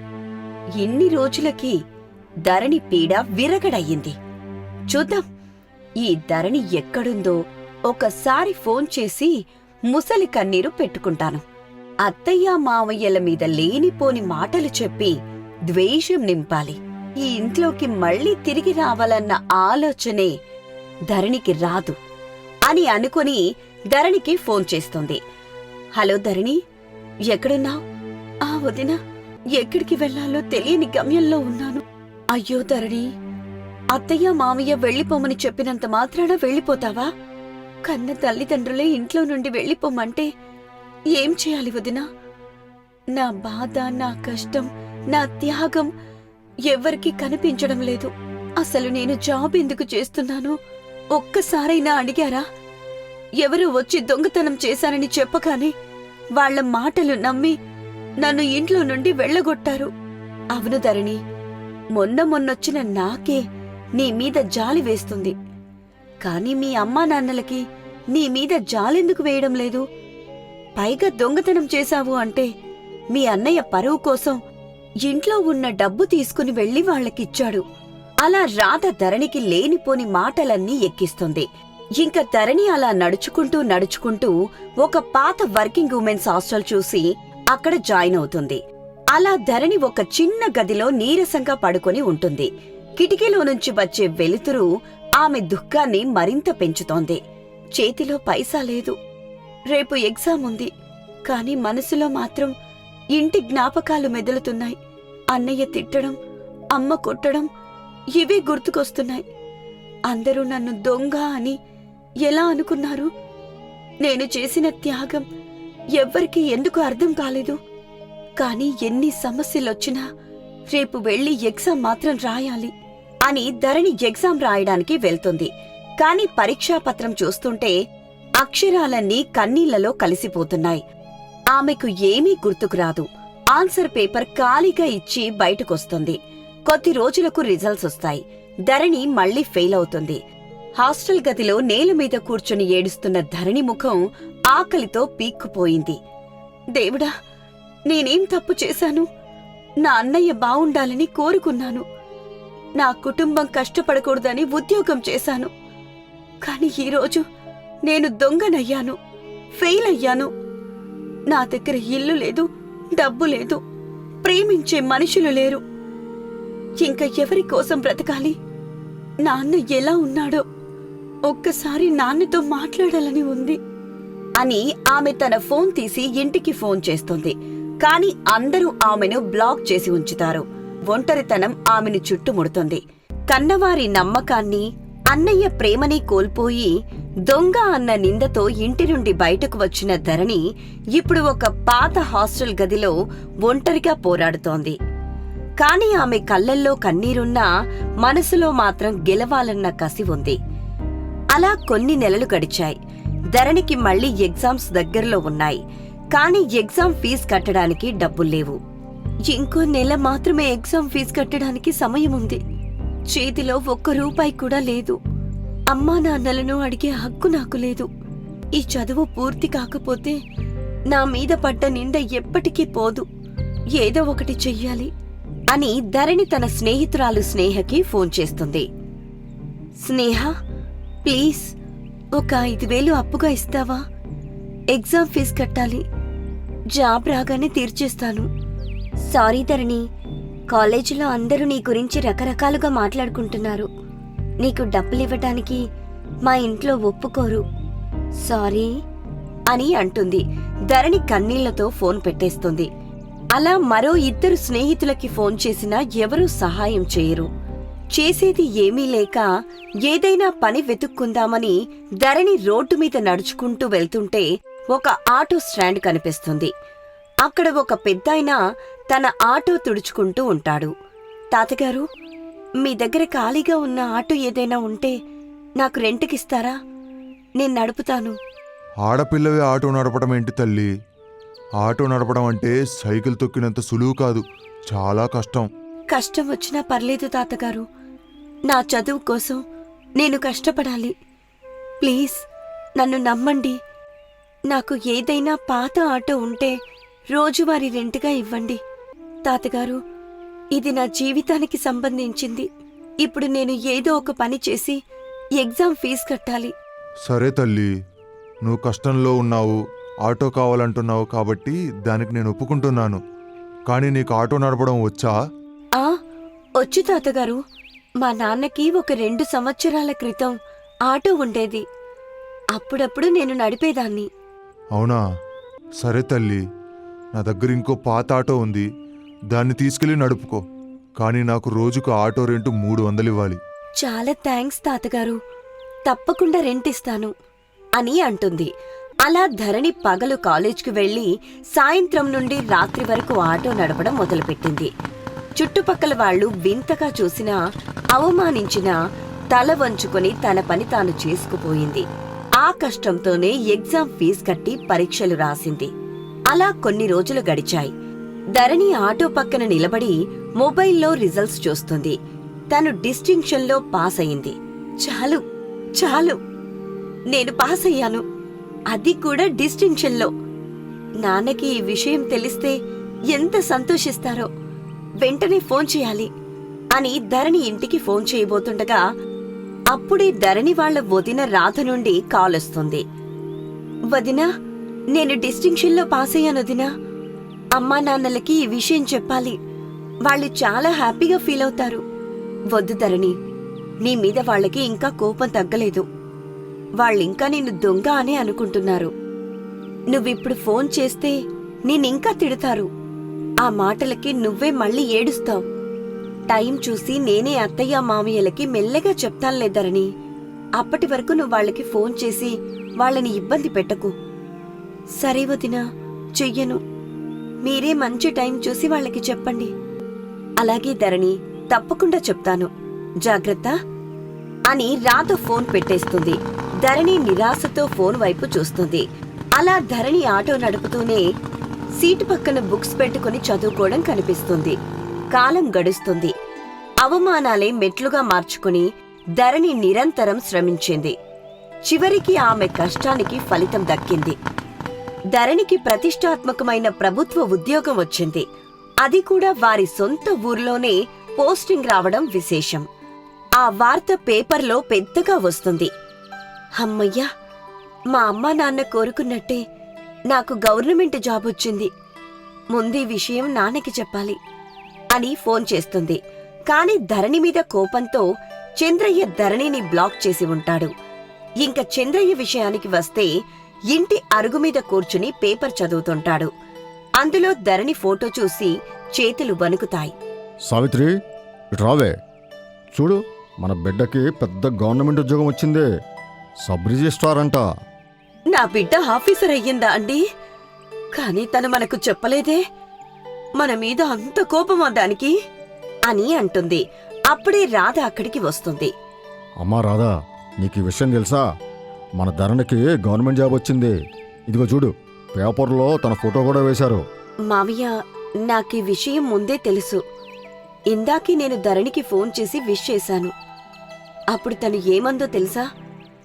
ఇన్ని రోజులకి ధరణి పీడ విరగడయ్యింది. చూద్దాం, ఈ ధరణి ఎక్కడుందో ఒకసారి ఫోన్ చేసి ముసలి కన్నీరు పెట్టుకుంటాను. అత్తయ్య మావయ్యల మీద లేనిపోని మాటలు చెప్పి ద్వేషం నింపాలి. ఈ ఇంట్లోకి మళ్లీ తిరిగి రావాలన్న ఆలోచనే ధరణికి రాదు అని అనుకుని ధరణికి ఫోన్ చేస్తుంది. హలో ధరణి, ఎక్కడున్నావ్? వదినా, ఎక్కడికి వెళ్లాలో తెలియని గమ్యంలో ఉన్నాను. అయ్యో ధరణి, అత్తయ్య మామయ్య వెళ్లిపోమని చెప్పినంత మాత్రాన వెళ్లిపోతావా? కన్న తల్లిదండ్రులే ఇంట్లో నుండి వెళ్లిపోమంటే ఏం చేయాలి వదినా? నా బాధ, నా కష్టం, నా త్యాగం ఎవ్వరికీ కనిపించడం లేదు. అసలు నేను జాబ్ ఎందుకు చేస్తున్నానో ఒక్కసారైనా అడిగారా? ఎవరో వచ్చి దొంగతనం చేశానని చెప్పగానే వాళ్ల మాటలు నమ్మి నన్ను ఇంట్లో నుండి వెళ్లగొట్టారు. అవును ధరణి, మొన్నొచ్చిన నాకే నీ మీద జాలి వేస్తుంది. కాని మీ అమ్మా నాన్నలకి నీ మీద జాలెందుకు వేయడం లేదు? పైగా దొంగతనం చేశావు అంటే మీ అన్నయ్య పరువు కోసం ఇంట్లో ఉన్న డబ్బు తీసుకుని వెళ్లి వాళ్లకిచ్చాడు. అలా రాధ ధరణికి లేనిపోని మాటలన్నీ ఎక్కిస్తుంది. ఇంక ధరణి అలా నడుచుకుంటూ ఒక పాత వర్కింగ్ ఉమెన్స్ హాస్టల్ చూసి అక్కడ జాయిన్ అవుతుంది. అలా ధరణి ఒక చిన్న గదిలో నీరసంగా పడుకొని ఉంటుంది. కిటికీలో నుంచి వచ్చే వెలుతురు ఆమె దుఃఖాన్ని మరింత పెంచుతోంది. చేతిలో పైసా లేదు. రేపు ఎగ్జామ్ ఉంది. కాని మనసులో మాత్రం ఇంటి జ్ఞాపకాలు మెదులుతున్నాయి. అన్నయ్య తిట్టడం, అమ్మ కొట్టడం ఇవే గుర్తుకొస్తున్నాయి. అందరూ నన్ను దొంగ అని ఎలా అనుకున్నారు? నేను చేసిన త్యాగం ఎవ్వరికీ ఎందుకు అర్థం కాలేదు? కాని ఎన్ని సమస్యలొచ్చినా రేపు వెళ్లి ఎగ్జామ్ మాత్రం రాయాలి అని ధరణి ఎగ్జామ్ రాయడానికి వెళ్తుంది. కాని పరీక్షాపత్రం చూస్తుంటే అక్షరాలన్నీ కన్నీళ్లలో కలిసిపోతున్నాయి. ఆమెకు ఏమీ గుర్తుకురాదు. ఆన్సర్ పేపర్ ఖాళీగా ఇచ్చి బయటకొస్తుంది. కొద్ది రోజులకు రిజల్ట్స్ వస్తాయి. ధరణి మళ్లీ ఫెయిల్ అవుతుంది. హాస్టల్ గదిలో నేల మీద కూర్చుని ఏడుస్తున్న ధరణి ముఖం ఆకలితో పీక్కుపోయింది. దేవుడా, నేనేం తప్పు చేశాను? నా అన్నయ్య బావుండాలని కోరుకున్నాను. నా కుటుంబం కష్టపడకూడదని ఉద్యోగం చేశాను. కాని ఈరోజు నేను దొంగనయ్యాను, ఫెయిల్ అయ్యాను. నా దగ్గర ఇల్లు లేదు, డబ్బు లేదు, ప్రేమించే మనుషులు లేరు. ఇంకా ఎవరి కోసం బ్రతకాలి? నాన్న ఎలా ఉన్నాడో ఒక్కసారి నాన్నతో మాట్లాడాలని ఉంది అని ఆమె తన ఫోన్ తీసి ఇంటికి ఫోన్ చేస్తుంది. కాని అందరూ ఆమెను బ్లాక్ చేసి ఉంచుతారు. ఒంటరితనం ఆమెను చుట్టుముడుతుంది. కన్నవారి నమ్మకాన్ని, అన్నయ్య ప్రేమని కోల్పోయి దొంగ అన్న నిందతో ఇంటి నుండి బయటకు వచ్చిన ధరణి ఇప్పుడు ఒక పాత హాస్టల్ గదిలో ఒంటరిగా పోరాడుతోంది. కాని ఆమె కళ్ళల్లో కన్నీరున్నా మనసులో మాత్రం గెలవాలన్న కసి ఉంది. అలా కొన్ని నెలలు గడిచాయి. ధరణికి మళ్లీ ఎగ్జామ్స్ దగ్గరలో ఉన్నాయి. కాని ఎగ్జామ్ ఫీజు కట్టడానికి డబ్బుల్లేవు. ఇంకో నెల మాత్రమే ఎగ్జామ్ ఫీజు కట్టడానికి సమయం ఉంది. చేతిలో ₹1 కూడా లేదు. అమ్మా నాన్నలను అడిగే హక్కు నాకు లేదు. ఈ చదువు పూర్తి కాకపోతే నా మీద పడ్డ నింద ఎప్పటికీ పోదు. ఏదో ఒకటి చెయ్యాలి అని ధరణి తన స్నేహితురాలు స్నేహకి ఫోన్ చేస్తుంది. స్నేహ, ప్లీజ్ ఒక 5,000 అప్పుగా ఇస్తావా? ఎగ్జామ్ ఫీజు కట్టాలి. జాబ్ రాగానే తీర్చేస్తాను. సారీ ధరణి, కాలేజీలో అందరూ నీ గురించి రకరకాలుగా మాట్లాడుకుంటున్నారు. నీకు డబ్బులు ఇవ్వటానికి మా ఇంట్లో ఒప్పుకోరు. సారీ అని అంటుంది. ధరణి కన్నీళ్లతో ఫోన్ పెట్టేస్తుంది. అలా మరో 2 స్నేహితులకి ఫోన్ చేసినా ఎవరూ సహాయం చేయరు. చేసేది ఏమీ లేక ఏదైనా పని వెతుక్కుందామని ధరణి రోడ్డు మీద నడుచుకుంటూ వెళ్తుంటే ఒక ఆటో స్టాండ్ కనిపిస్తుంది. అక్కడ ఒక పెద్దాయన తన ఆటో తుడుచుకుంటూ ఉంటాడు. తాతగారు, మీ దగ్గర ఖాళీగా ఉన్న ఆటో ఏదైనా ఉంటే నాకు రెంట్కిస్తారా? నేను నడుపుతాను. ఆడపిల్లవే ఆటో నడపడం ఏంటి తల్లి? ఆటో నడపడం అంటే సైకిల్ తొక్కినంత సులువు కాదు, చాలా కష్టం. కష్టం వచ్చినా పర్లేదు తాతగారు. నా చదువు కోసం నేను కష్టపడాలి. ప్లీజ్ నన్ను నమ్మండి. నాకు ఏదైనా పాత ఆటో ఉంటే రోజువారీ రెంట్గా ఇవ్వండి. తాతగారు, ఇది నా జీవితానికి సంబంధించింది. ఇప్పుడు నేను ఏదో ఒక పని చేసి ఎగ్జామ్ ఫీజు కట్టాలి. సరే తల్లి, నువ్వు కష్టంలో ఉన్నావు, ఆటో కావాలంటున్నావు కాబట్టి దానికి నేను ఒప్పుకుంటున్నాను. కానీ నీకు ఆటో నడపడం వచ్చా? ఆ వచ్చు తాతగారు. మా నాన్నకి ఒక 2 సంవత్సరాల క్రితం ఆటో ఉండేది. అప్పుడప్పుడు నేను నడిపేదాన్ని. అవునా? సరే తల్లి, నా దగ్గర ఇంకో పాత ఆటో ఉంది, దాన్ని తీసుకెళ్లి నడుపుకో. కానీ నాకు రోజుకు ఆటో రెంటు 300 ఇవ్వాలి. చాలా థ్యాంక్స్ తాతగారు, తప్పకుండా రెంట్ ఇస్తాను అని అంటుంది. అలా ధరణి పగలు కాలేజ్కి వెళ్లి సాయంత్రం నుండి రాత్రి వరకు ఆటో నడపడం మొదలుపెట్టింది. చుట్టుపక్కల వాళ్లు వింతగా చూసినా అవమానించినా తల వంచుకొని తన పని తాను చేసుకుపోయింది. ఆ కష్టంతోనే ఎగ్జామ్ ఫీజు కట్టి పరీక్షలు రాసింది. అలా కొన్ని రోజులు గడిచాయి. ధరణి ఆటో పక్కన నిలబడి మొబైల్లో రిజల్ట్స్ చూస్తుంది. తను డిస్టింక్షన్లో పాస్ అయింది. చాలు చాలు, నేను పాస్ అయ్యాను, అది కూడా డిస్టింక్షన్లో. నాన్నకి ఈ విషయం తెలిస్తే ఎంత సంతోషిస్తారో. వెంటనే ఫోన్ చేయాలి అని ధరణి ఇంటికి ఫోన్ చేయబోతుండగా అప్పుడే ధరణి వాళ్ల వదిన రాధ నుండి కాల్ వస్తుంది. వదినా, నేను డిస్టింక్షన్లో పాస్ అయ్యాను వదినా. అమ్మా నాన్నలకి ఈ విషయం చెప్పాలి. వాళ్ళు చాలా హ్యాపీగా ఫీల్ అవుతారు. వద్దు ధరణి, నీ మీద వాళ్ళకి ఇంకా కోపం తగ్గలేదు. వాళ్ళింకా నిన్ను దొంగ అనే అనుకుంటున్నారు. నువ్విప్పుడు ఫోన్ చేస్తే నేనింకా తిడతారు. ఆ మాటలకి నువ్వే మళ్ళీ ఏడుస్తావు. టైం చూసి నేనే అత్తయ్య మామయ్యలకి మెల్లగా చెప్తానులే ధరణి. అప్పటి వరకు నువ్వు వాళ్ళకి ఫోన్ చేసి వాళ్ళని ఇబ్బంది పెట్టకు. సరే వదినా, చెయ్యను. మీరే మంచి టైం చూసి వాళ్ళకి చెప్పండి. అలాగే ధరణి, తప్పకుండా చెప్తాను, జాగ్రత్త అని రాధ ఫోన్ పెట్టేస్తుంది. ధరణి నిరాశతో ఫోన్ వైపు చూస్తుంది. అలా ధరణి ఆటో నడుపుతూనే సీటు పక్కన బుక్స్ పెట్టుకుని చదువుకోవడం కనిపిస్తుంది. కాలం గడుస్తుంది. అవమానాలే మెట్లుగా మార్చుకుని ధరణి నిరంతరం శ్రమించింది. చివరికి ఆమె కష్టానికి ఫలితం దక్కింది. ధరణికి ప్రతిష్టాత్మకమైన ప్రభుత్వ ఉద్యోగం వచ్చింది. అది కూడా వారి సొంత ఊర్లోనే పోస్టింగ్ రావడం విశేషం. ఆ వార్త పేపర్లో పెద్దగా వస్తుంది. అమ్మయ్యా, మా అమ్మా నాన్న కోరుకున్నట్టే నాకు గవర్నమెంట్ జాబ్ వచ్చింది. ముందీ విషయం నాన్నకి చెప్పాలి అని ఫోన్ చేస్తుంది. కాని ధరణి మీద కోపంతో చంద్రయ్య ధరణిని బ్లాక్ చేసి ఉంటాడు. ఇంక చంద్రయ్య విషయానికి వస్తే ఇంటి అరుగు మీద కూర్చుని పేపర్ చదువుతుంటాడు. అందులో ధరణి ఫోటో చూసి చేతులు వణుకుతాయి. సావిత్రి, ఇటు రావే. చూడు, మన బిడ్డకి పెద్ద గవర్నమెంట్ ఉద్యోగం వచ్చింది. సబ్ రిజిస్ట్రార్ అంట. నా బిడ్డ ఆఫీసర్ అయ్యిందా అండి? కాని తను మనకు చెప్పలేదే. మన మీద అంత కోపమా దానికి అని అంటుంది. అప్పుడే రాధ అక్కడికి వస్తుంది. అమ్మా రాధా, నీకు ఈ విషయం తెలుసా? మన ధరణికి గవర్నమెంట్ జాబ్ వచ్చింది. ఇదిగో చూడు, పేపర్లో తన ఫోటో కూడా వేశారు. మావయ్య, నాకీ విషయం ముందే తెలుసు. ఇందాకే నేను ధరణికి ఫోన్ చేసి విష్ చేశాను. అప్పుడు తను ఏమందో తెలుసా?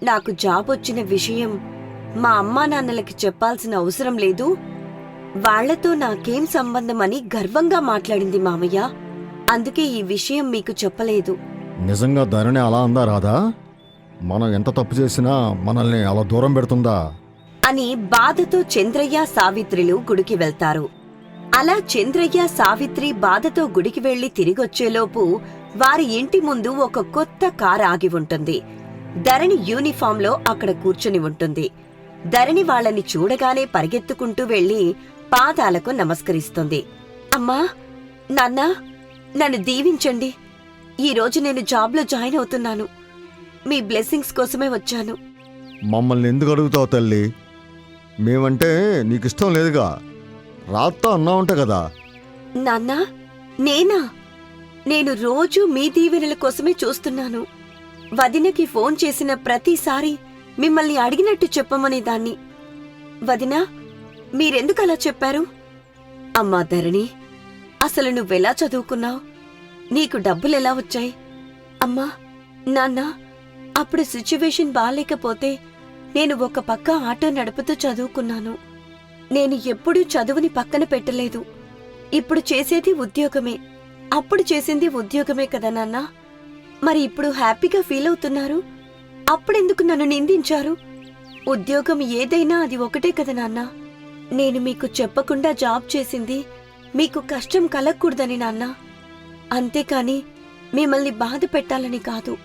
నాకు జాబ్ వచ్చిన విషయం మా అమ్మా నాన్నలకి చెప్పాల్సిన అవసరం లేదు, వాళ్లతో నాకేం సంబంధమని గర్వంగా మాట్లాడింది మామయ్య. అందుకే ఈ విషయం మీకు చెప్పలేదు. నిజంగా ధరణి అలా అందా రాధా? మనం ఎంత తప్పు చేసినా మనల్ని అలా దూరం పెడుతుందా? అని బాధతో చంద్రయ్య సావిత్రులు గుడికి వెళ్తారు. అలా చంద్రయ్య సావిత్రి బాధతో గుడికి వెళ్లి తిరిగొచ్చేలోపు వారి ఇంటి ముందు ఒక కొత్త కారు ఆగి ఉంటుంది. ధరణి యూనిఫాంలో అక్కడ కూర్చుని ఉంటుంది. ధరణి వాళ్ళని చూడగానే పరిగెత్తుకుంటూ వెళ్లి పాదాలకు నమస్కరిస్తుంది. అమ్మా, నాన్నా, నన్ను దీవించండి. ఈరోజు నేను జాబ్లో జాయిన్ అవుతున్నాను. మీ బ్లెస్సింగ్స్ కోసమే వచ్చాను. మమ్మల్ని ఎందుకు అడుగుతావు తల్లి? మేమంటే నీకిష్టం లేదుగా. రాత్తా అన్నావుంటే కదా. నాన్నా, నేనా? నేను రోజూ మీ దీవెనల కోసమే చూస్తున్నాను. వదినకి ఫోన్ చేసిన ప్రతిసారి మిమ్మల్ని అడిగినట్టు చెప్పమనే దాన్ని. వదినా, మీరెందుకలా చెప్పారు? అమ్మా ధరణి, అసలు నువ్వెలా చదువుకున్నావు? నీకు డబ్బులెలా వచ్చాయి? అమ్మా, నాన్నా, అప్పుడు సిచ్యువేషన్ బాలేకపోతే నేను ఒక పక్క ఆటో నడుపుతూ చదువుకున్నాను. నేను ఎప్పుడూ చదువుని పక్కన పెట్టలేదు. ఇప్పుడు చేసేది ఉద్యోగమే. అప్పుడు చేసింది ఉద్యోగమే కదా నాన్నా. మరి ఇప్పుడు హ్యాపీగా ఫీల్ అవుతున్నారు. అప్పుడెందుకు నన్ను నిందించారు? ఉద్యోగం ఏదైనా అది ఒకటే కదా నాన్నా. నేను మీకు చెప్పకుండా జాబ్ చేసింది మీకు కష్టం కలగకూడదని నాన్నా. అంతేకాని మిమ్మల్ని బాధ పెట్టాలని కాదు.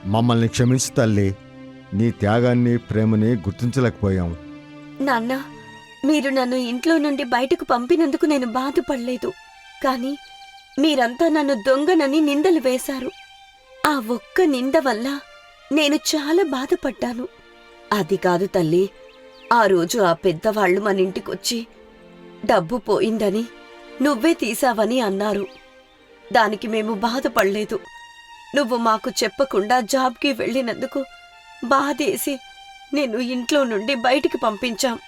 మమ్మల్ని క్షమించు తల్లి. నీ త్యాగాన్ని, ప్రేమని గుర్తించలేకపోయాం. నాన్నా, మీరు నన్ను ఇంట్లో నుండి బయటకు పంపినందుకు నేను బాధపడలేదు. కాని మీరంతా నన్ను దొంగనని నిందలు వేశారు. ఆ ఒక్క నింద వల్ల నేను చాలా బాధపడ్డాను. అది కాదు తల్లి, ఆ రోజు ఆ పెద్దవాళ్లు మన ఇంటికొచ్చి డబ్బు పోయిందని నువ్వే తీసావని అన్నారు. దానికి మేము బాధపడలేదు. నువ్వు మాకు చెప్పకుండా జాబ్కి వెళ్ళినందుకు బాధేసి నిన్ను ఇంట్లో నుండి బయటికి పంపించాం.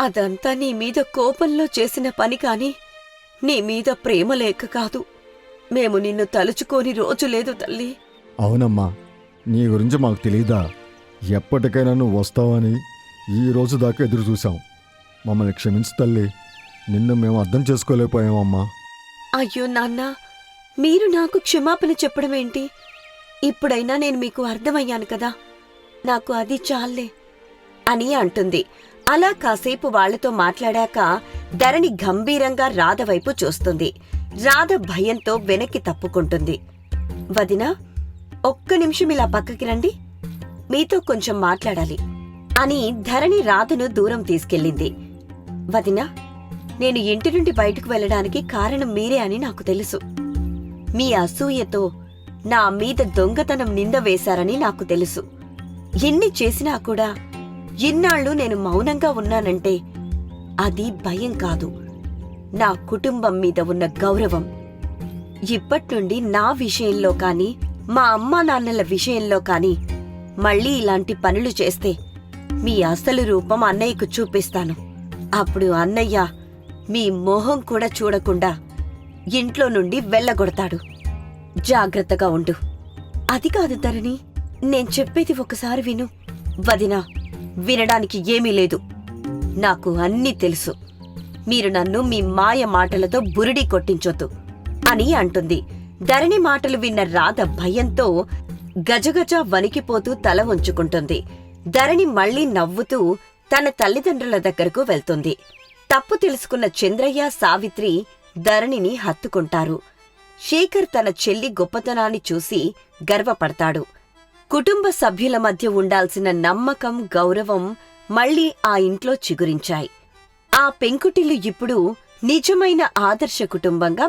అదంతా నీ మీద కోపంలో చేసిన పని కాని నీ మీద ప్రేమ లేక కాదు. మేము నిన్ను తలుచుకోని రోజు లేదు తల్లి. అవునమ్మా, నీ గురించి మాకు తెలీదా? ఎప్పటికైనా నువ్వు వస్తావని ఈ రోజు దాకా ఎదురు చూసాం. మమ్మల్ని క్షమించు తల్లి. నిన్ను మేము అర్థం చేసుకోలేకపోయామమ్మా. అయ్యో నాన్నా, మీరు నాకు క్షమాపణ చెప్పడమేంటి? ఇప్పుడైనా నేను మీకు అర్థమయ్యాను కదా, నాకు అది చాలే అని అంటుంది. అలా కాసేపు వాళ్లతో మాట్లాడాక ధరణి గంభీరంగా రాధ వైపు చూస్తుంది. రాధ భయంతో వెనక్కి తప్పుకుంటుంది. వదినా, ఒక్క నిమిషం ఇలా పక్కకి రండి, మీతో కొంచెం మాట్లాడాలి అని ధరణి రాధను దూరం తీసుకెళ్ళింది. వదినా, నేను ఇంటి నుండి బయటకు వెళ్ళడానికి కారణం మీరే అని నాకు తెలుసు. మీ అసూయతో నా మీద దొంగతనం నింద వేశారని నాకు తెలుసు. ఎన్ని చేసినా కూడా ఇన్నాళ్ళు నేను మౌనంగా ఉన్నానంటే అది భయం కాదు, నా కుటుంబం మీద ఉన్న గౌరవం. ఇప్పట్నుండి నా విషయంలో కాని మా అమ్మా నాన్నల విషయంలో కాని మళ్ళీ ఇలాంటి పనులు చేస్తే మీ అసలు రూపం అన్నయ్యకు చూపిస్తాను. అప్పుడు అన్నయ్య మీ మొహం కూడా చూడకుండా ఇంట్లో నుండి వెళ్ళగొడతాడు. జాగ్రత్తగా ఉండు. అది కాదు ధరణి, నేను చెప్పేది ఒకసారి విను. వదినా, వినడానికి ఏమీ లేదు. నాకు అన్నీ తెలుసు. మీరు నన్ను మీ మాయ మాటలతో బురిడి కొట్టించొద్దు అని అంటుంది. ధరణి మాటలు విన్న రాధ భయంతో గజగజ వణికిపోతూ తల వంచుకుంటుంది. ధరణి మళ్లీ నవ్వుతూ తన తల్లిదండ్రుల దగ్గరకు వెళ్తుంది. తప్పు తెలుసుకున్న చంద్రయ్య, సావిత్రి ధరణిని హత్తుకుంటారు. శేఖర్ తన చెల్లి గొప్పతనాన్ని చూసి గర్వపడతాడు. కుటుంబ సభ్యుల మధ్య ఉండాల్సిన నమ్మకం, గౌరవం మళ్లీ ఆ ఇంట్లో చిగురించాయి. ఆ పెంకుటిల్లు ఇప్పుడు నిజమైన ఆదర్శ కుటుంబంగా